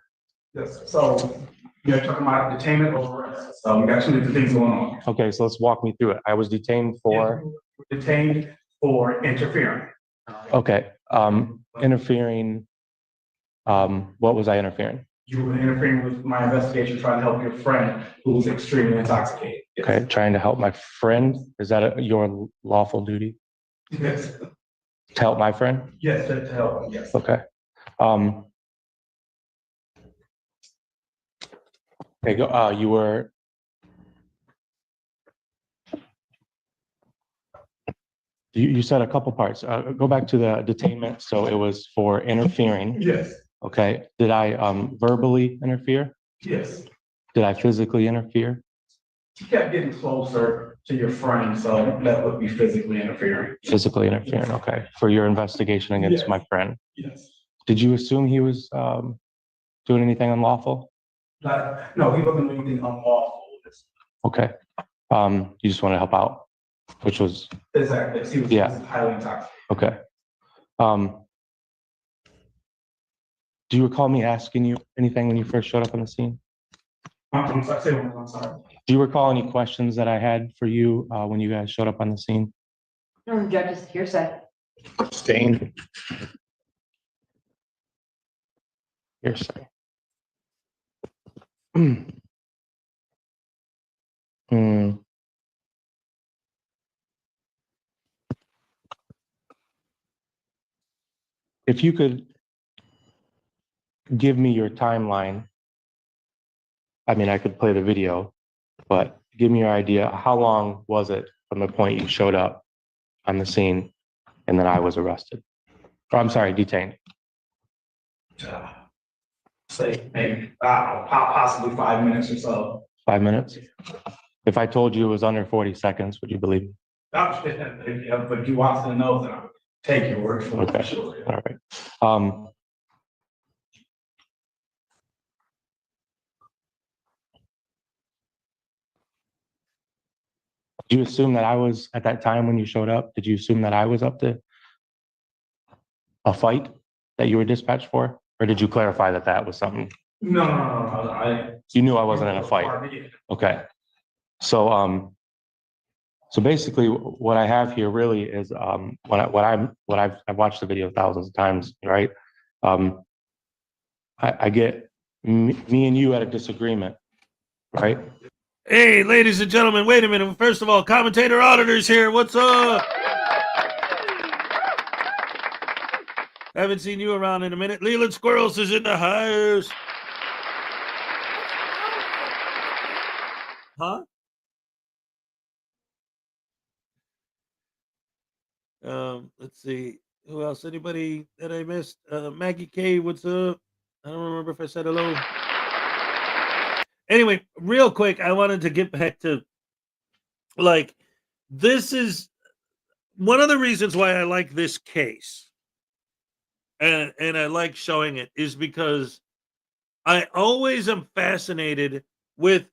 Yes, so you're talking about detainment or arrest. So we got two different things going on. Okay, so let's walk me through it. I was detained for. Detained for interfering. Okay, interfering. What was I interfering? You were interfering with my investigation, trying to help your friend who was extremely intoxicated. Yes. Okay, trying to help my friend. Is that your lawful duty? Yes. To help my friend? Yes, to help him, yes. Okay. Okay, go, you were. You said a couple parts. Go back to the detainment. So it was for interfering. Yes. Okay. Did I verbally interfere? Yes. Did I physically interfere? You kept getting closer to your friend, so that would be physically interfering. Physically interfering. Okay. For your investigation against my friend. Yes. Did you assume he was doing anything unlawful? No, he wasn't doing anything unlawful. Okay. You just want to help out, which was. Exactly. He was highly intoxicated. Okay. Do you recall me asking you anything when you first showed up on the scene? I'm sorry. Do you recall any questions that I had for you when you guys showed up on the scene? Judge's hearsay. Stain. Hearsay. If you could give me your timeline, I mean, I could play the video, but give me your idea. How long was it from the point you showed up on the scene and then I was arrested? Or I'm sorry, detained. Say maybe possibly 5 minutes or so. 5 minutes? If I told you it was under 40 seconds, would you believe me? But you want to know that I would take your word for it. Okay. Sure. All right. Did you assume that I was at that time when you showed up? Did you assume that I was up to a fight that you were dispatched for? Or did you clarify that that was something? No. You knew I wasn't in a fight. Okay. So, so basically what I have here really is, I've watched the video thousands of times, right? I get me and you at a disagreement, right? Hey, ladies and gentlemen, wait a minute. First of all, commentator auditors here. What's up? Haven't seen you around in a minute. Leland Squirrels is in the house. Huh? Let's see. Who else? Anybody that I missed? Maggie K, what's up? I don't remember if I said hello. Anyway, real quick, I wanted to get back to, like, this is one of the reasons why I like this case. And I like showing it is because I always am fascinated with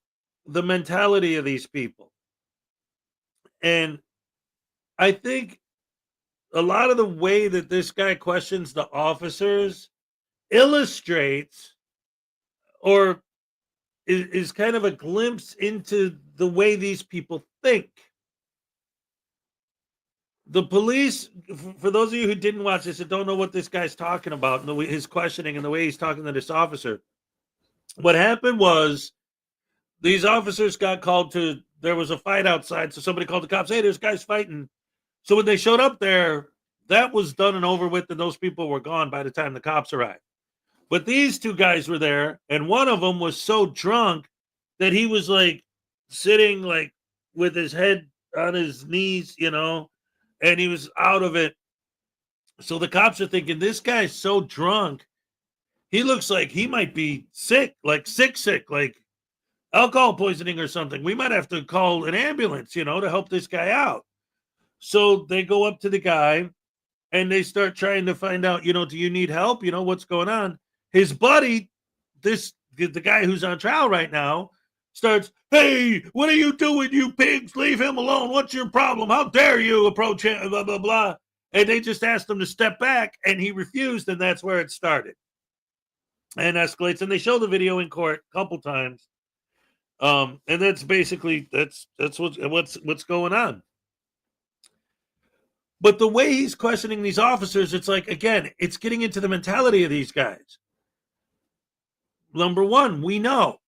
the mentality of these people. And I think a lot of the way that this guy questions the officers illustrates or is kind of a glimpse into the way these people think. The police, for those of you who didn't watch this and don't know what this guy's talking about, and his questioning and the way he's talking to this officer, what happened was these officers got called to, there was a fight outside, so somebody called the cops, hey, there's guys fighting. So when they showed up there, that was done and over with, and those people were gone by the time the cops arrived. But these two guys were there, and one of them was so drunk that he was like sitting like with his head on his knees, you know, and he was out of it. So the cops are thinking, this guy's so drunk, he looks like he might be sick, like sick, like alcohol poisoning or something. We might have to call an ambulance, you know, to help this guy out. So they go up to the guy and they start trying to find out, you know, do you need help? You know, what's going on? His buddy, the guy who's on trial right now, starts, hey, what are you doing, you pigs? Leave him alone. What's your problem? How dare you approach him? Blah, blah, blah. And they just asked him to step back, and he refused, and that's where it started. And escalates, and they show the video in court a couple times. And that's basically that's what's going on. But the way he's questioning these officers, it's like, again, it's getting into the mentality of these guys. Number one, we know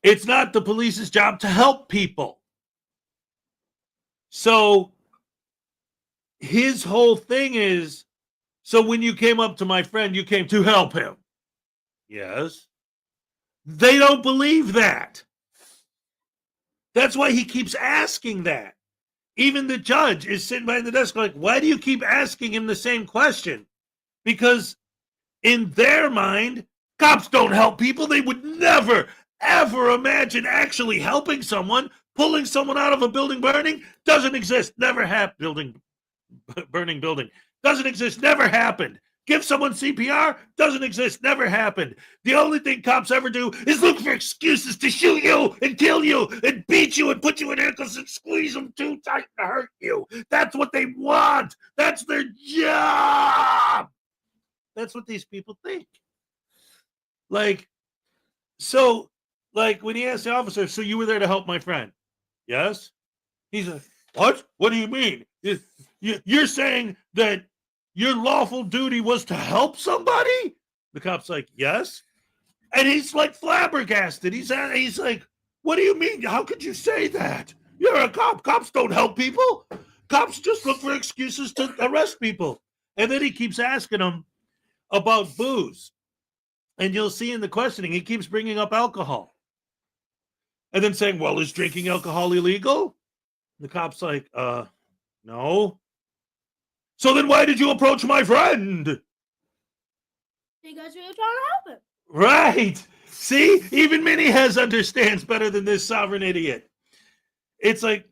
it's not the police's job to help people. So his whole thing is, so when you came up to my friend, you came to help him. Yes. They don't believe that. That's why he keeps asking that. Even the judge is sitting behind the desk like, why do you keep asking him the same question? Because in their mind, cops don't help people. They would never, ever imagine actually helping someone. Pulling someone out of a building burning doesn't exist. Never happened. Burning building doesn't exist. Never happened. Give someone CPR doesn't exist. Never happened. The only thing cops ever do is look for excuses to shoot you and kill you and beat you and put you in handcuffs and squeeze them too tight to hurt you. That's what they want. That's their job. That's what these people think. Like, so, like when he asked the officer, so you were there to help my friend? Yes. He's like, what? What do you mean? You're saying that your lawful duty was to help somebody? The cop's like, yes. And he's like flabbergasted. He's like, what do you mean? How could you say that? You're a cop. Cops don't help people. Cops just look for excuses to arrest people. And then he keeps asking him about booze. And you'll see in the questioning, he keeps bringing up alcohol. And then saying, well, is drinking alcohol illegal? The cop's like, no. So then why did you approach my friend? Because we were trying to help him. Right. See, even Minnie has understands better than this sovereign idiot. It's like,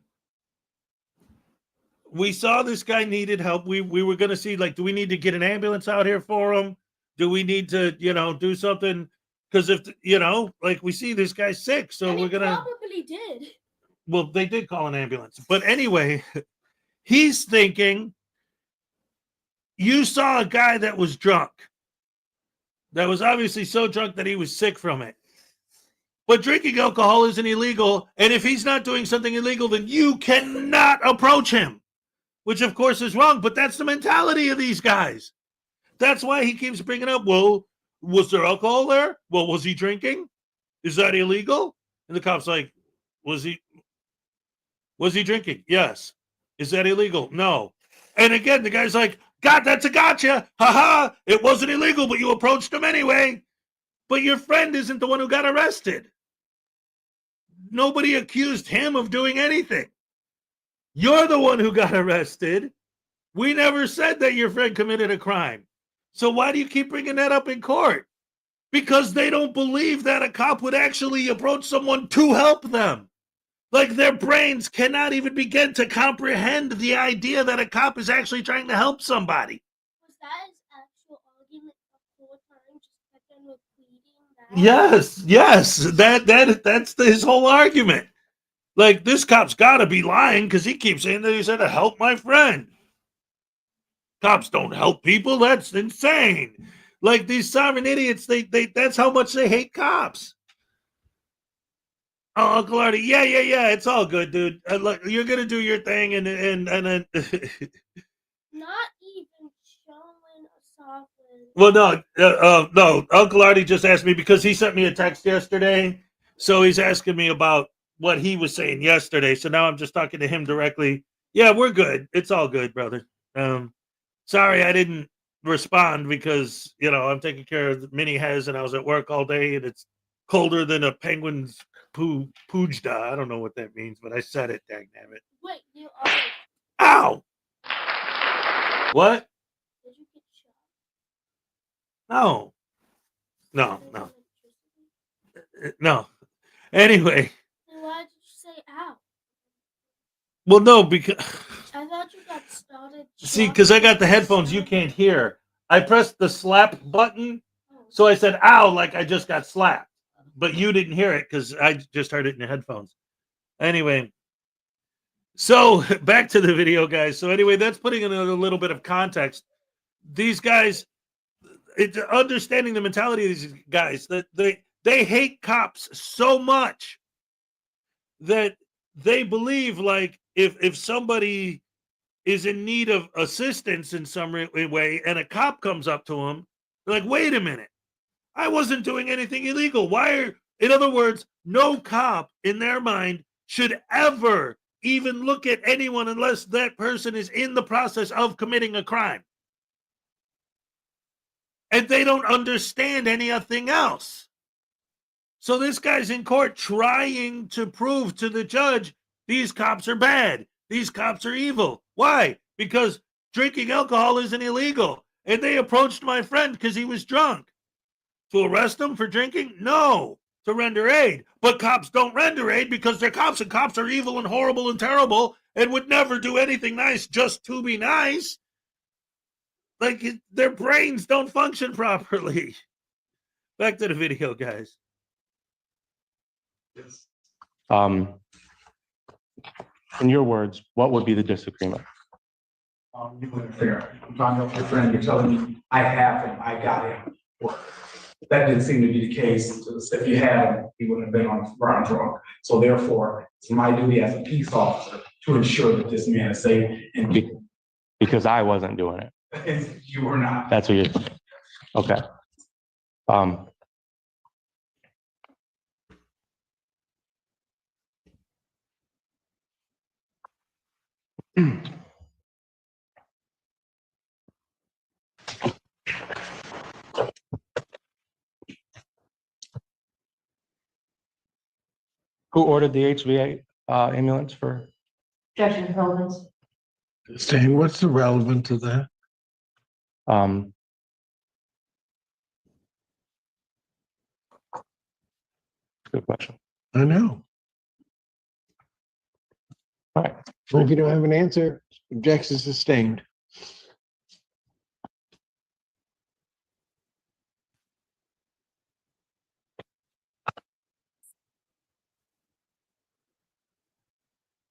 we saw this guy needed help. We were going to see, like, do we need to get an ambulance out here for him? Do we need to, do something? Because if, like we see this guy's sick, so And we're going to. Probably did. Well, they did call an ambulance. But anyway, he's thinking, you saw a guy that was drunk. That was obviously so drunk that he was sick from it. But drinking alcohol isn't illegal. And if he's not doing something illegal, then you cannot approach him. Which, of course, is wrong. But that's the mentality of these guys. That's why he keeps bringing up, well, was there alcohol there? Well, was he drinking? Is that illegal? And the cop's like, was he drinking? Yes. Is that illegal? No. And again, the guy's like, God, that's a gotcha. Ha-ha. It wasn't illegal, but you approached him anyway. But your friend isn't the one who got arrested. Nobody accused him of doing anything. You're the one who got arrested. We never said that your friend committed a crime. So why do you keep bringing that up in court? Because they don't believe that a cop would actually approach someone to help them. Like their brains cannot even begin to comprehend the idea that a cop is actually trying to help somebody. Was that his actual argument the whole time? Just that them repeating that? Yes. That's his whole argument. Like, this cop's got to be lying because he keeps saying that he said to help my friend. Cops don't help people. That's insane. Like, these sovereign idiots, they that's how much they hate cops. Oh, Uncle Artie, yeah. It's all good, dude. Look, you're gonna do your thing, and then. Not even showing a sovereign. Well, no. Uncle Artie just asked me because he sent me a text yesterday, so he's asking me about what he was saying yesterday. So now I'm just talking to him directly. Yeah, we're good. It's all good, brother. Sorry I didn't respond because I'm taking care of Minnie has, and I was at work all day, and it's colder than a penguin's poojda. I don't know what that means, but I said it, dang damn it. Wait, you are. Ow! What? Did you get shot? No. Anyway. Then why did you say ow? Well, no, because I thought you got started. see, because I got the headphones, you can't hear. I pressed the slap button, so I said ow like I just got slapped. But you didn't hear it because I just heard it in the headphones. Anyway, So back to the video, guys. So anyway, that's putting in a little bit of context. These guys, it's understanding the mentality of these guys, that they hate cops so much that they believe, like, if somebody is in need of assistance in some way and a cop comes up to them, they're like, wait a minute, I wasn't doing anything illegal. In other words, no cop in their mind should ever even look at anyone unless that person is in the process of committing a crime. And they don't understand anything else. So this guy's in court trying to prove to the judge, these cops are bad. These cops are evil. Why? Because drinking alcohol isn't illegal. And they approached my friend because he was drunk. To arrest him for drinking? No. To render aid. But cops don't render aid because they're cops, and cops are evil and horrible and terrible and would never do anything nice just to be nice. Like, their brains don't function properly. Back to the video, guys. In your words, what would be the disagreement? You wouldn't fair. I'm trying to help your friend. You're telling me I have him. I got him. Well, that didn't seem to be the case. If you had him, he wouldn't have been on ground drunk. So therefore, it's my duty as a peace officer to ensure that this man is safe. And because I wasn't doing it. You were not. That's what you're. Okay. Who ordered the HVA ambulance for? Objection, Collins. Stan, what's the relevance of that? Good question. I know. All right. Well, if you don't have an answer, objection sustained.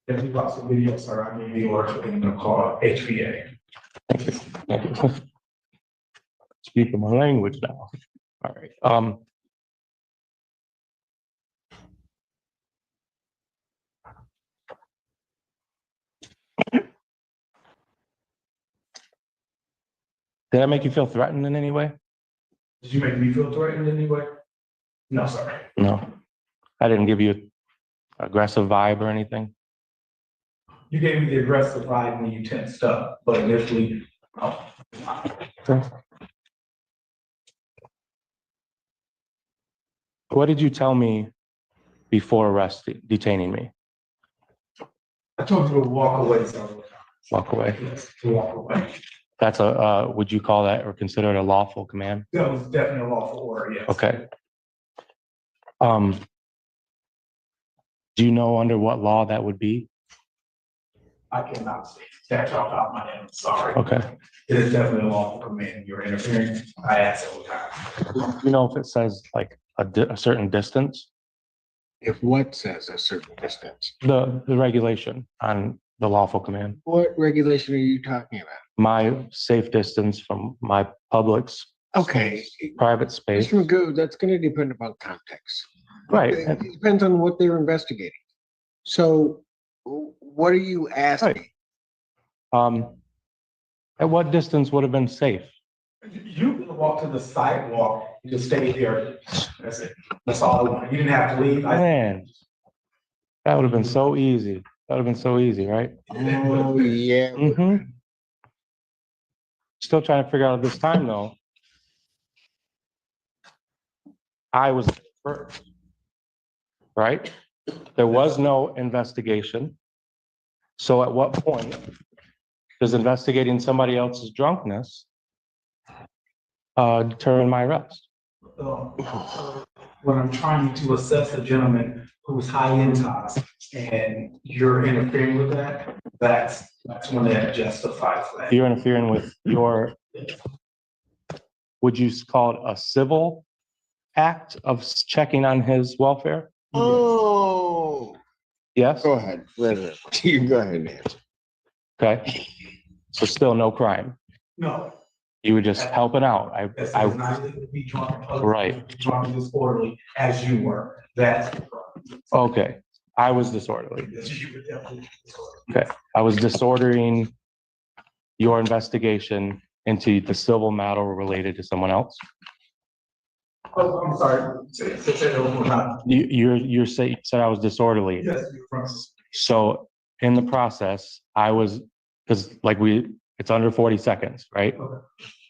If you watch the video, sir, I may be working in a call HVA. Thank you. Thank you. Speaking my language now. All right. Did I make you feel threatened in any way? Did you make me feel threatened in any way? No, sir. No. I didn't give you an aggressive vibe or anything? You gave me the aggressive vibe when you tensed up, but initially, no. Okay. What did you tell me before detaining me? I told you to walk away several times. Walk away. Yes, to walk away. That's a, would you call that or consider it a lawful command? That was definitely a lawful order, yes. Okay. Do you know under what law that would be? I cannot say that off the top of my head, I'm sorry. Okay. It is definitely a lawful command. You're interfering. I asked several times. You know if it says like a certain distance? If what says a certain distance? The regulation on the lawful command. What regulation are you talking about? My safe distance from my public's private space. Mr. Magoo, that's going to depend upon context. Right. It depends on what they're investigating. So what are you asking? Right. At what distance would have been safe? You could walk to the sidewalk, you just stay there. That's it. That's all I want. You didn't have to leave. Man, that would have been so easy. That would have been so easy, right? Oh, yeah. Mm-hmm. Still trying to figure out this time though. I was first, right? There was no investigation. So at what point does investigating somebody else's drunkenness determine my arrest? When I'm trying to assess a gentleman who's high intox and you're interfering with that, that's when that justifies that. You're interfering with your, would you call it a civil act of checking on his welfare? Oh, Yes? Go ahead. You can go ahead and answer. Okay. So still no crime. No. You were just helping out. Yes, it is not illegal to be drunk in public. Right. Drunk and disorderly as you were. That's the crime. Okay. I was disorderly. Yes, you were definitely disorderly. Okay. I was disordering your investigation into the civil matter related to someone else. Oh, I'm sorry. Say that one more time. You said I was disorderly. Yes, you're from. So in the process, I was, because it's under 40 seconds, right? Okay.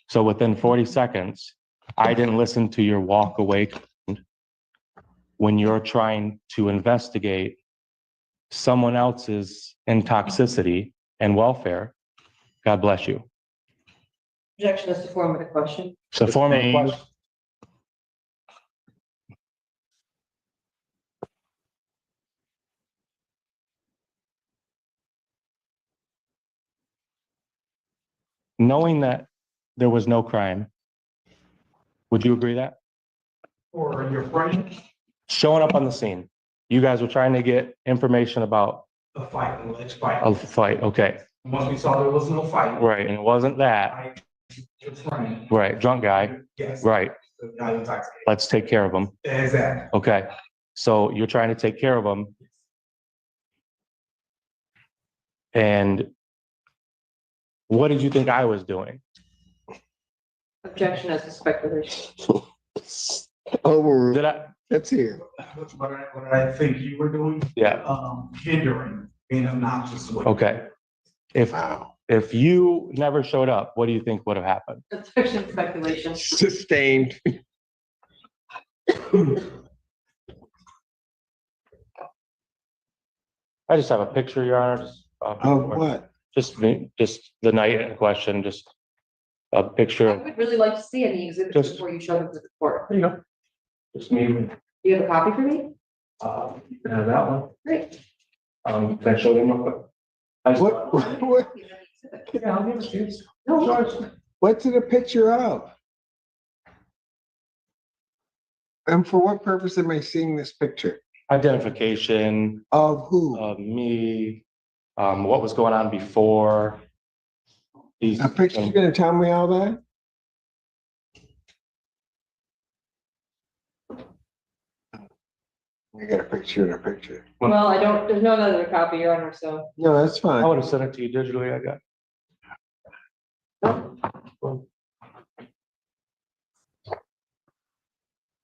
So within 40 seconds, I didn't listen to your walk away command when you're trying to investigate someone else's intoxicity and welfare. God bless you. Objection is the form of the question. It's a form of the question. Knowing that there was no crime, would you agree that? Or your friend? Showing up on the scene, you guys were trying to get information about A fight, an alleged fight. a fight, okay, Once we saw there was no fight. right, and it wasn't that, Your friend. right, drunk guy, Yes. right, The guy intoxicated. let's take care of him, Exactly. okay, so you're trying to take care of him. And what did you think I was doing? Objection as to speculation. Over. Did I? Let's hear. What I think you were doing. Yeah. Hindering, being obnoxious. Okay. If you never showed up, what do you think would have happened? Objection speculation. Sustained. I just have a picture, Your Honor. Of what? Just the night in question, just a picture. I would really like to see any exhibits before you show them to the court. There you go. Just me. Do you have a copy for me? You can have that one. Great. Can I show them real quick? What? Yeah, I'll give it to you. No. What's it a picture of? And for what purpose am I seeing this picture? Identification. Of who? Of me. What was going on before. A picture, you're gonna tell me all that? I got a picture and a picture. Well, there's no other copy, Your Honor, so. No, that's fine. I would have sent it to you digitally, I got.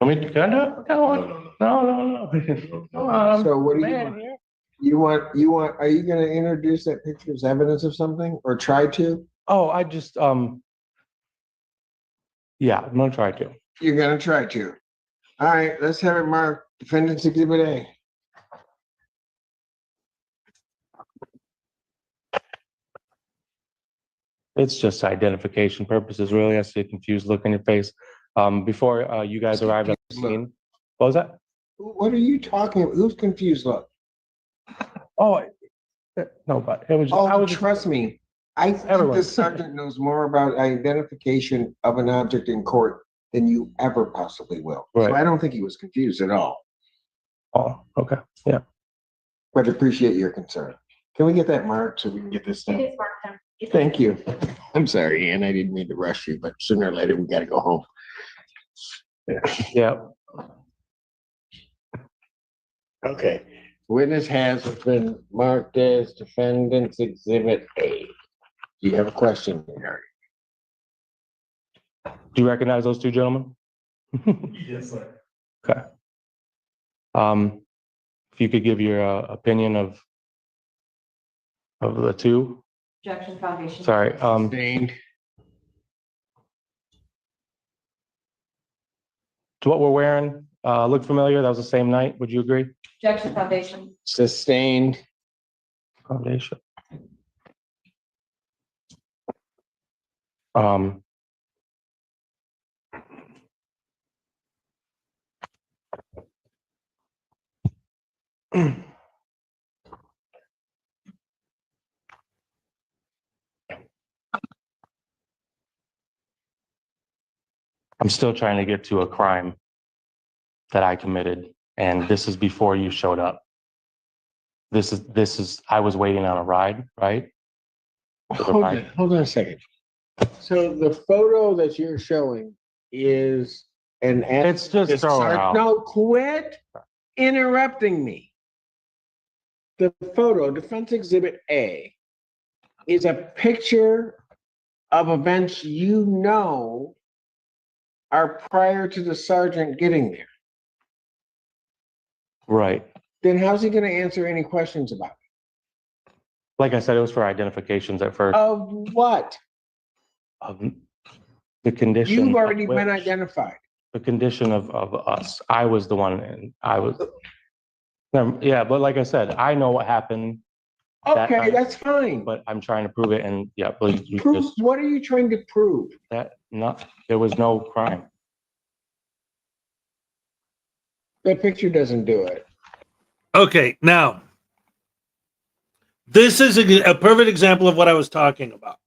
I mean, can I do it? No. So what do you want? Are you gonna introduce that picture as evidence of something or try to? Oh, I just, yeah, I'm gonna try to. You're gonna try to. All right, let's have it marked. Defendant's Exhibit A. It's just identification purposes, really. I see a confused look on your face. Before you guys arrived at the scene, what was that? What are you talking about? Who's confused? Look. Oh, no, but it was. Oh, trust me. I think the sergeant knows more about identification of an object in court than you ever possibly will. Right. So I don't think he was confused at all. Oh, okay, yeah. But appreciate your concern. Can we get that marked so we can get this done? It is marked down. Thank you. I'm sorry, Ann. I didn't mean to rush you, but sooner or later we gotta go home. Yeah. Okay. Witness has been marked as Defendant's Exhibit A. Do you have a question, Harry? Do you recognize those two gentlemen? Yes, sir. Okay. If you could give your opinion of the two. Objection foundation. Sorry. Sustained. To what we're wearing, look familiar. That was the same night. Would you agree? Objection foundation. Sustained. Foundation. I'm still trying to get to a crime that I committed, and this is before you showed up. This is, I was waiting on a ride, right? Hold on a second. So the photo that you're showing is an. It's just thrown out. No, quit interrupting me. The photo, Defense Exhibit A, is a picture of events you know are prior to the sergeant getting there. Right. Then how's he going to answer any questions about it? Like I said, it was for identifications at first. Of what? The condition. You've of already been which- identified. The condition of us. I was the one, and I was. Yeah, but like I said, I know what happened. that Okay, night, that's fine. But I'm trying to prove it, and yeah, please. You Prove, just what are you trying to prove? that there was no crime. That picture doesn't do it. Okay, now, this is a perfect example of what I was talking about.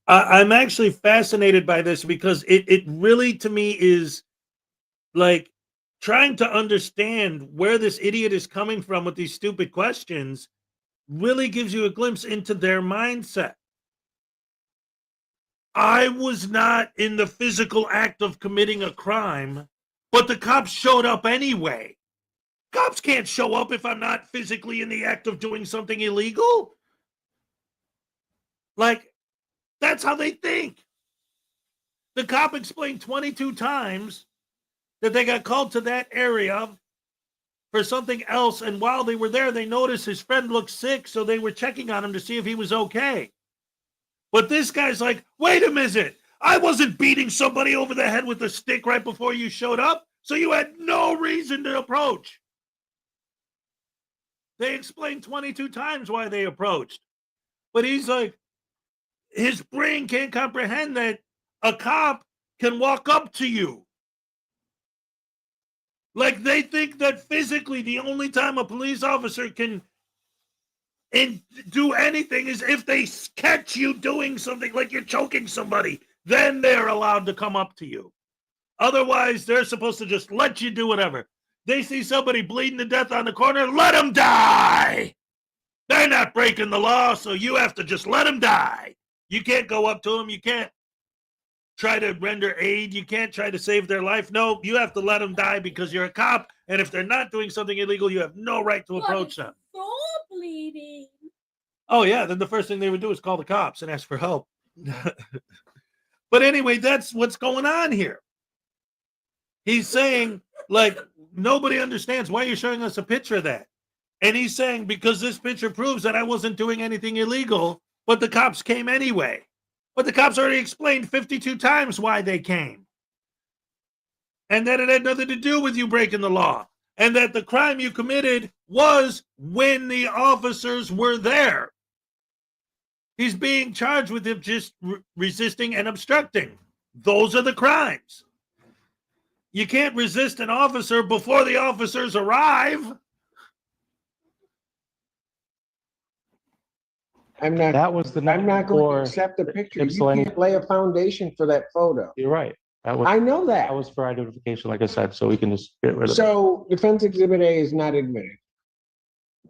I'm actually fascinated by this because it really, to me, is like trying to understand where this idiot is coming from with these stupid questions really gives you a glimpse into their mindset. I was not in the physical act of committing a crime, but the cops showed up anyway. Cops can't show up if I'm not physically in the act of doing something illegal. Like, that's how they think. The cop explained 22 times that they got called to that area for something else, and while they were there, they noticed his friend looked sick, so they were checking on him to see if he was okay. But this guy's like, wait a minute, I wasn't beating somebody over the head with a stick right before you showed up, so you had no reason to approach. They explained 22 times why they approached. But he's like, his brain can't comprehend that a cop can walk up to you. Like, they think that physically the only time a police officer can do anything is if they catch you doing something, like you're choking somebody. Then they're allowed to come up to you. Otherwise, they're supposed to just let you do whatever. They see somebody bleeding to death on the corner, let them die. They're not breaking the law, so you have to just let them die. You can't go up to them. You can't try to render aid. You can't try to save their life. No, you have to let them die because you're a cop. And if they're not doing something illegal, you have no right to approach them. Bleeding. Oh, yeah. Then the first thing they would do is call the cops and ask for help. But anyway, that's what's going on here. He's saying, like, nobody understands why you're showing us a picture of that. And he's saying, because this picture proves that I wasn't doing anything illegal, but the cops came anyway. But the cops already explained 52 times why they came. And that it had nothing to do with you breaking the law. And that the crime you committed was when the officers were there. He's being charged with just resisting and obstructing. Those are the crimes. You can't resist an officer before the officers arrive. I'm not. That was the night I'm not going before to accept the picture. You Ypsilanti- can't lay a foundation for that photo. You're right. I know that. That was for identification, like I said, so we can just get rid of it. So Defense Exhibit A is not admitted.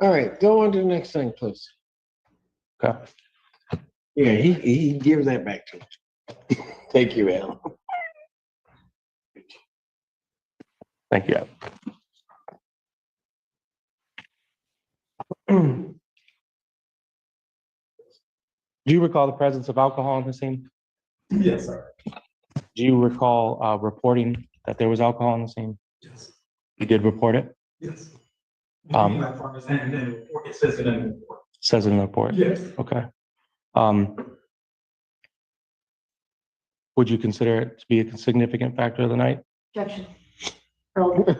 All right, go on to the next thing, please. Okay. Yeah, he gives that back to me. Thank you, Al. Thank you. Do you recall the presence of alcohol in the scene? Yes, sir. Do you recall reporting that there was alcohol in the scene? Yes. You did report it? Yes. Um, It says it in the report. Says it in the report? Yes. Okay. Would you consider it to be a significant factor of the night? Objection.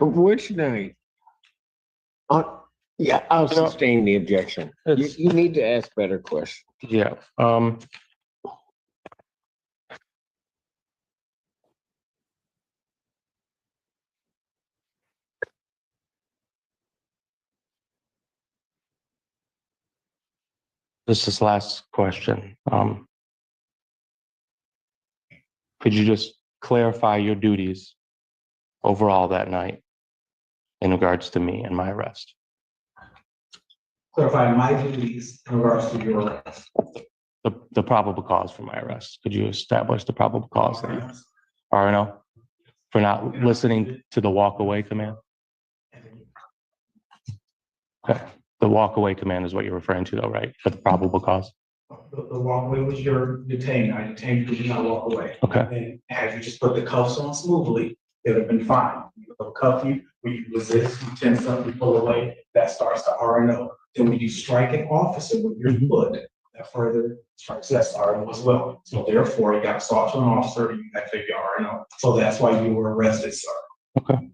Which night? Yeah, I'll sustain the objection. You need to ask better questions. Yeah. This is last question. Could you just clarify your duties overall that night in regards to me and my arrest? clarify my duties in regards to your arrest. The probable cause for my arrest. Could you establish the probable cause that you RNO for not listening to the walk away command? Okay. The walk away command is what you're referring to though, right? For the probable cause? The walk away was your detained. I detained you to not walk away. Okay. And had you just put the cuffs on smoothly, it would have been fine. They'll cuff you, when you resist, you tense up, you pull away, that starts the RNO. Then when you strike an officer with your foot, that further strikes that RNO as well. So therefore, you got assault to an officer, you activate your RNO. So that's why you were arrested, sir. Okay.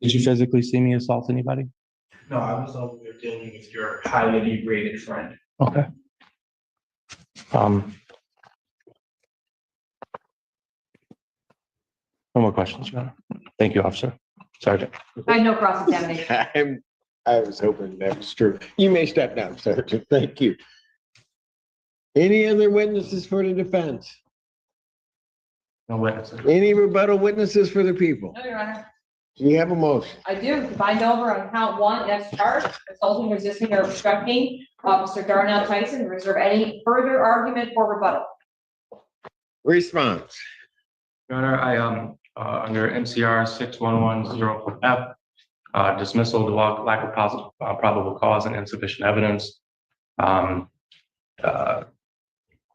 Did you physically see me assault anybody? No, I was over there dealing with your highly inebriated friend. Okay. No more questions, Your Honor. Thank you, Officer. Sergeant. I had no cross-examination. I was hoping that was true. You may step down, Sergeant. Thank you. Any other witnesses for the defense? No witnesses. Any rebuttal witnesses for the people? No, Your Honor. Do you have a motion? I do. To bind over on count 1, next charge, assaulting, resisting, or obstructing Officer Darnell Tyson, and reserve any further argument for rebuttal. Response. Your Honor, I under MCR 6110F, dismissal to lack of probable cause and insufficient evidence.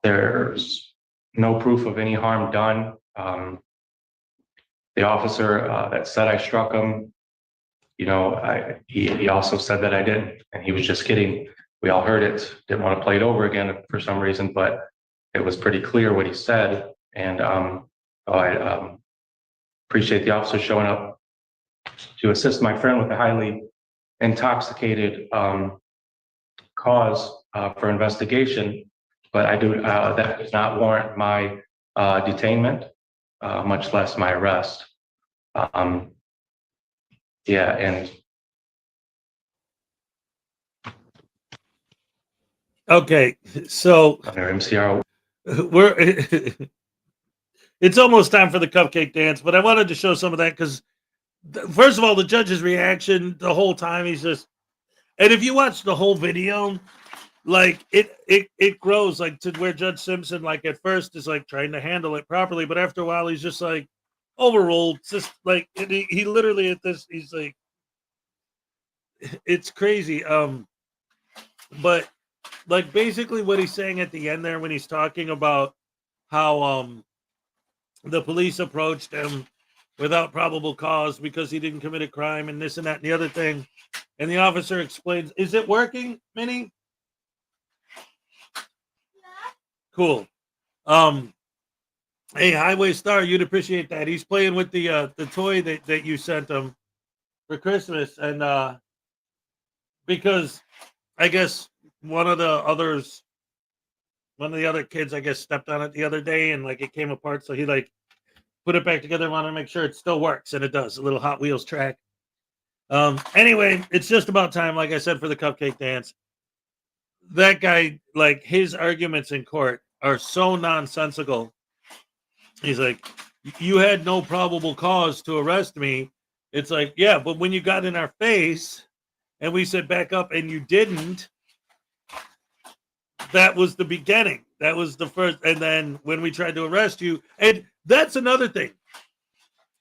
There's no proof of any harm done. The officer that said I struck him, you know, he also said that I didn't, and he was just kidding. We all heard it. Didn't want to play it over again for some reason, but it was pretty clear what he said. And I appreciate the officer showing up to assist my friend with a highly intoxicated cause for investigation. But I do that does not warrant my detainment, much less my arrest. Yeah, and okay, so under MCR, we're it's almost time for the cupcake dance, but I wanted to show some of that because first of all, the judge's reaction the whole time, he's just, and if you watch the whole video, like it grows like to where Judge Simpson, like at first is like trying to handle it properly, but after a while he's just like overruled. It's just like he literally at this, he's like, it's crazy. But like basically what he's saying at the end there when he's talking about how the police approached him without probable cause because he didn't commit a crime and this and that and the other thing, and the officer explains, "Is it working, Minnie?" Cool. Hey, Highway Star, you'd appreciate that. He's playing with the toy that you sent him for Christmas, and because I guess one of the other kids, I guess, stepped on it the other day and like it came apart, so he like put it back together, wanted to make sure it still works, and it does. A little Hot Wheels track. Anyway, it's just about time, like I said, for the cupcake dance. That guy, like his arguments in court are so nonsensical. He's like, "You had no probable cause to arrest me." It's like, yeah, but when you got in our face and we said back up and you didn't, that was the beginning. That was the first. And then when we tried to arrest you, and that's another thing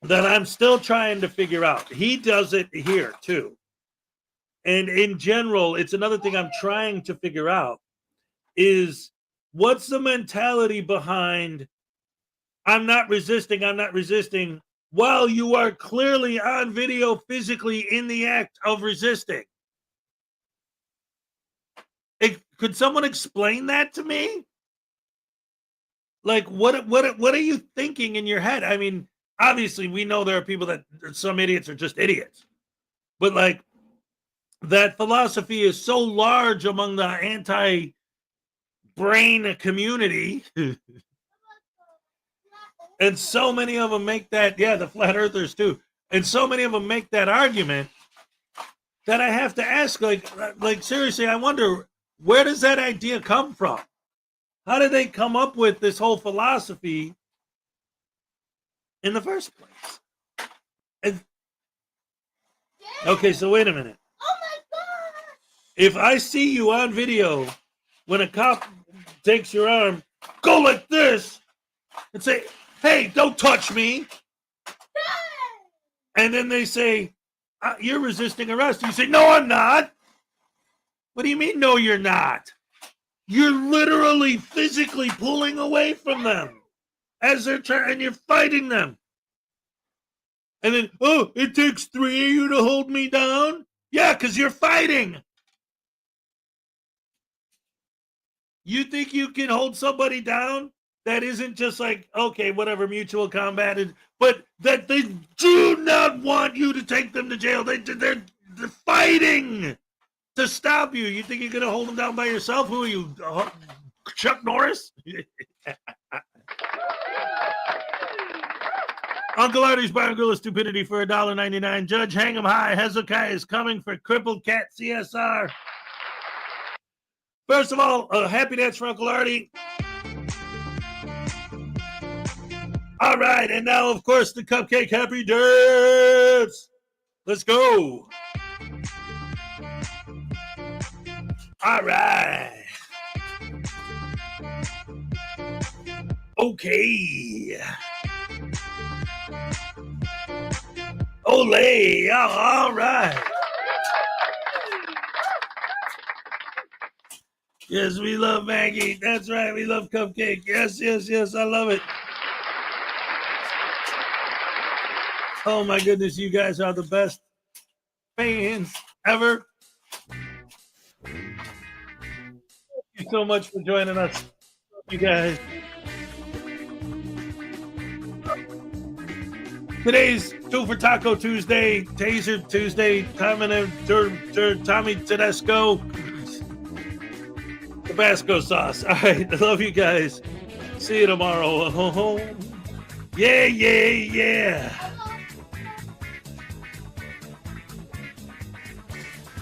that I'm still trying to figure out. He does it here too. And in general, it's another thing I'm trying to figure out is what's the mentality behind I'm not resisting while you are clearly on video physically in the act of resisting. Could someone explain that to me? Like, what are you thinking in your head? I mean, obviously, we know there are people that some idiots are just idiots. But, like, that philosophy is so large among the anti-brain community. And so many of them make that, yeah, the flat earthers too. And so many of them make that argument that I have to ask, like seriously, I wonder, where does that idea come from? How did they come up with this whole philosophy in the first place? Okay, so wait a minute. If I see you on video when a cop takes your arm, go like this and say, hey, don't touch me. And then they say, you're resisting arrest. You say, no, I'm not. What do you mean, no, you're not? You're literally physically pulling away from them as they're trying, and you're fighting them. And then, oh, it takes 3 of you to hold me down? Yeah, because you're fighting. You think you can hold somebody down that isn't just like, okay, whatever, mutual combat, but that they do not want you to take them to jail. They're fighting to stop you. You think you're going to hold them down by yourself? Who are you, Chuck Norris? Uncle Artie's Bar and Grill of Stupidity for $1.99. Judge, hang 'em high. Hezokuai is coming for Crippled Cat CSR. First of all, a happy dance for Uncle Artie. All right, and now, of course, the Cupcake Happy Dance. Let's go. All right. Okay. Olay. All right. Yes, we love Maggie. That's right. We love Cupcake. Yes, yes, yes. I love it. Oh, my goodness. You guys are the best fans ever. Thank you so much for joining us. You guys. Today's Two for Taco Tuesday, Taser Tuesday, Tommy Tedesco, Tabasco sauce. All right, I love you guys. See you tomorrow. Yeah, yeah, yeah.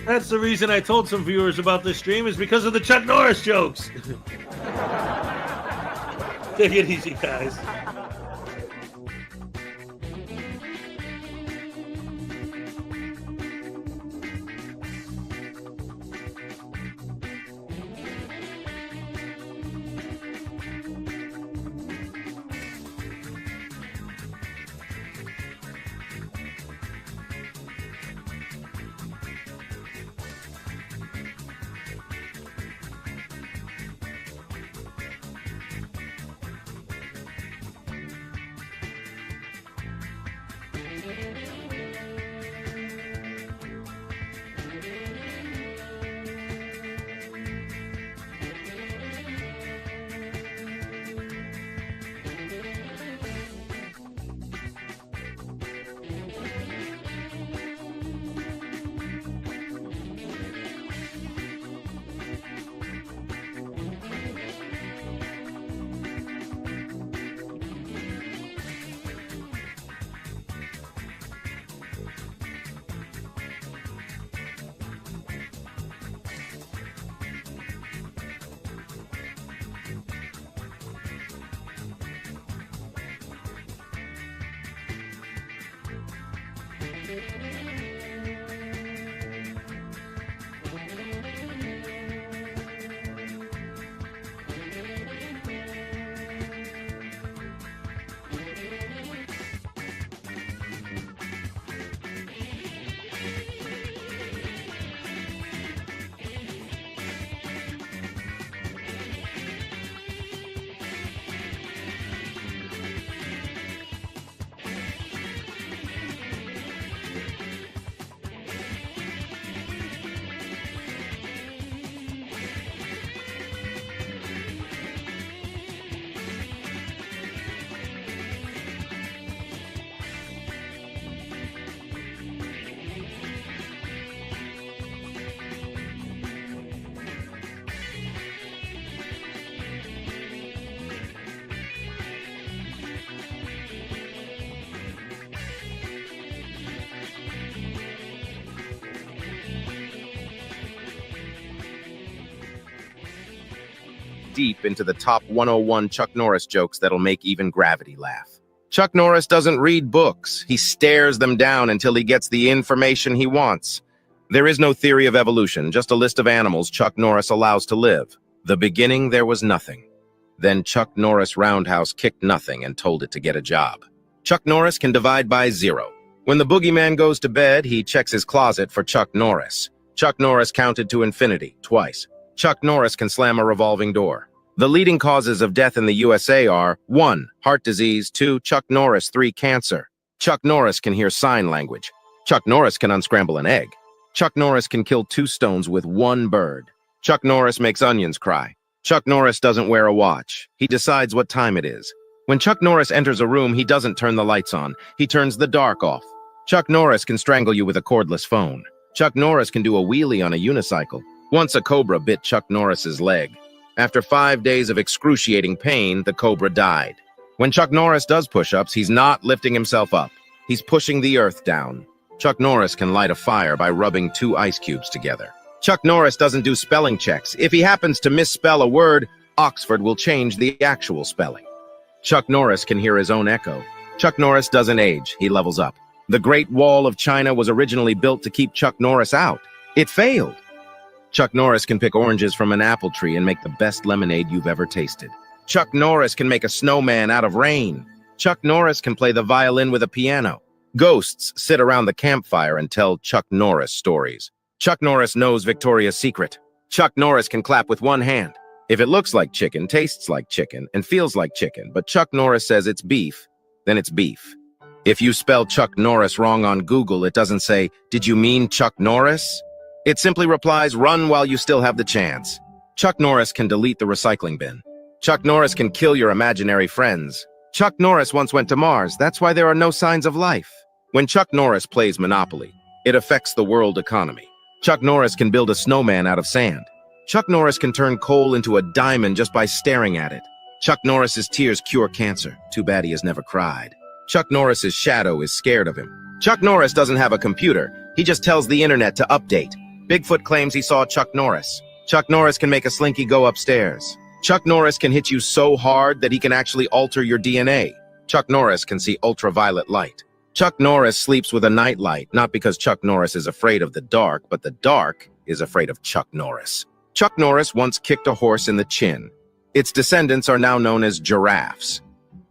That's the reason I told some viewers about this stream is because of the Chuck Norris jokes. Take it easy, guys. Deep into the top 101 Chuck Norris jokes that'll make even gravity laugh. Chuck Norris doesn't read books. He stares them down until he gets the information he wants. There is no theory of evolution, just a list of animals Chuck Norris allows to live. The beginning, there was nothing. Then Chuck Norris roundhouse kicked nothing and told it to get a job. Chuck Norris can divide by 0. When the boogeyman goes to bed, he checks his closet for Chuck Norris. Chuck Norris counted to infinity, twice. Chuck Norris can slam a revolving door. The leading causes of death in the USA are 1. Heart disease, 2. Chuck Norris, 3. Cancer. Chuck Norris can hear sign language. Chuck Norris can unscramble an egg. Chuck Norris can kill 2 stones with 1 bird. Chuck Norris makes onions cry. Chuck Norris doesn't wear a watch. He decides what time it is. When Chuck Norris enters a room, he doesn't turn the lights on. He turns the dark off. Chuck Norris can strangle you with a cordless phone. Chuck Norris can do a wheelie on a unicycle. Once a cobra bit Chuck Norris's leg. After 5 days of excruciating pain, the cobra died. When Chuck Norris does push-ups, he's not lifting himself up. He's pushing the earth down. Chuck Norris can light a fire by rubbing 2 ice cubes together. Chuck Norris doesn't do spelling checks. If he happens to misspell a word, Oxford will change the actual spelling. Chuck Norris can hear his own echo. Chuck Norris doesn't age. He levels up. The Great Wall of China was originally built to keep Chuck Norris out. It failed. Chuck Norris can pick oranges from an apple tree and make the best lemonade you've ever tasted. Chuck Norris can make a snowman out of rain. Chuck Norris can play the violin with a piano. Ghosts sit around the campfire and tell Chuck Norris stories. Chuck Norris knows Victoria's Secret. Chuck Norris can clap with 1 hand. If it looks like chicken, tastes like chicken, and feels like chicken, but Chuck Norris says it's beef, then it's beef. If you spell Chuck Norris wrong on Google, it doesn't say, "Did you mean Chuck Norris?" It simply replies, "Run while you still have the chance." Chuck Norris can delete the recycling bin. Chuck Norris can kill your imaginary friends. Chuck Norris once went to Mars. That's why there are no signs of life. When Chuck Norris plays Monopoly, it affects the world economy. Chuck Norris can build a snowman out of sand. Chuck Norris can turn coal into a diamond just by staring at it. Chuck Norris's tears cure cancer. Too bad he has never cried. Chuck Norris's shadow is scared of him. Chuck Norris doesn't have a computer. He just tells the internet to update. Bigfoot claims he saw Chuck Norris. Chuck Norris can make a slinky go upstairs. Chuck Norris can hit you so hard that he can actually alter your DNA. Chuck Norris can see ultraviolet light. Chuck Norris sleeps with a nightlight, not because Chuck Norris is afraid of the dark, but the dark is afraid of Chuck Norris. Chuck Norris once kicked a horse in the chin. Its descendants are now known as giraffes.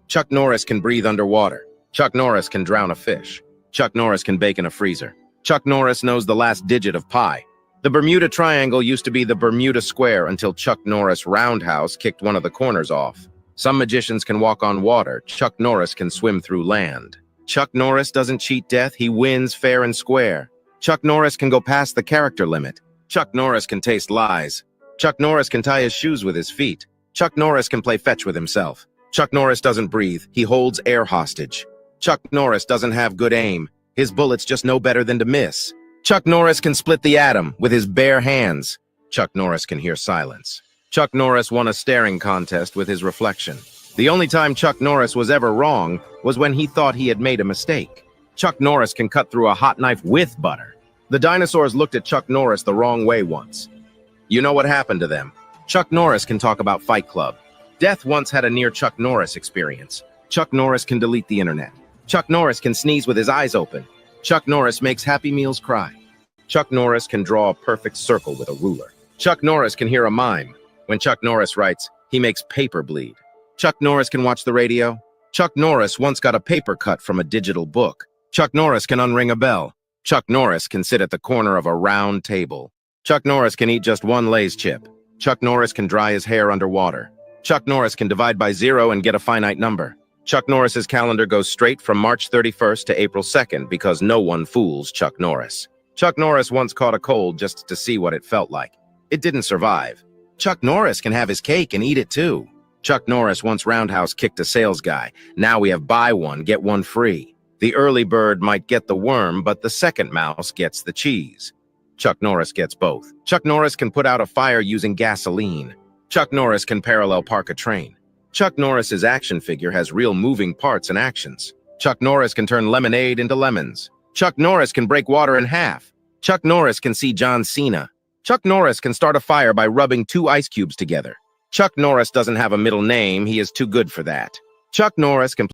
Chuck Norris can breathe underwater. Chuck Norris can drown a fish. Chuck Norris can bake in a freezer. Chuck Norris knows the last digit of pi. The Bermuda Triangle used to be the Bermuda Square until Chuck Norris roundhouse kicked one of the corners off. Some magicians can walk on water. Chuck Norris can swim through land. Chuck Norris doesn't cheat death. He wins fair and square. Chuck Norris can go past the character limit. Chuck Norris can taste lies. Chuck Norris can tie his shoes with his feet. Chuck Norris can play fetch with himself. Chuck Norris doesn't breathe. He holds air hostage. Chuck Norris doesn't have good aim. His bullets just know better than to miss. Chuck Norris can split the atom with his bare hands. Chuck Norris can hear silence. Chuck Norris won a staring contest with his reflection. The only time Chuck Norris was ever wrong was when he thought he had made a mistake. Chuck Norris can cut through a hot knife with butter. The dinosaurs looked at Chuck Norris the wrong way once. You know what happened to them? Chuck Norris can talk about Fight Club. Death once had a near Chuck Norris experience. Chuck Norris can delete the internet. Chuck Norris can sneeze with his eyes open. Chuck Norris makes Happy Meals cry. Chuck Norris can draw a perfect circle with a ruler. Chuck Norris can hear a mime. When Chuck Norris writes, he makes paper bleed. Chuck Norris can watch the radio. Chuck Norris once got a paper cut from a digital book. Chuck Norris can unring a bell. Chuck Norris can sit at the corner of a round table. Chuck Norris can eat just 1 Lay's chip. Chuck Norris can dry his hair underwater. Chuck Norris can divide by 0 and get a finite number. Chuck Norris's calendar goes straight from March 31st to April 2nd because no one fools Chuck Norris. Chuck Norris once caught a cold just to see what it felt like. It didn't survive. Chuck Norris can have his cake and eat it too. Chuck Norris once roundhouse kicked a sales guy. Now we have buy one, get one free. The early bird might get the worm, but the second mouse gets the cheese. Chuck Norris gets both. Chuck Norris can put out a fire using gasoline. Chuck Norris can parallel park a train. Chuck Norris's action figure has real moving parts and actions. Chuck Norris can turn lemonade into lemons. Chuck Norris can break water in half. Chuck Norris can see John Cena. Chuck Norris can start a fire by rubbing 2 ice cubes together. Chuck Norris doesn't have a middle name. He is too good for that. Chuck Norris can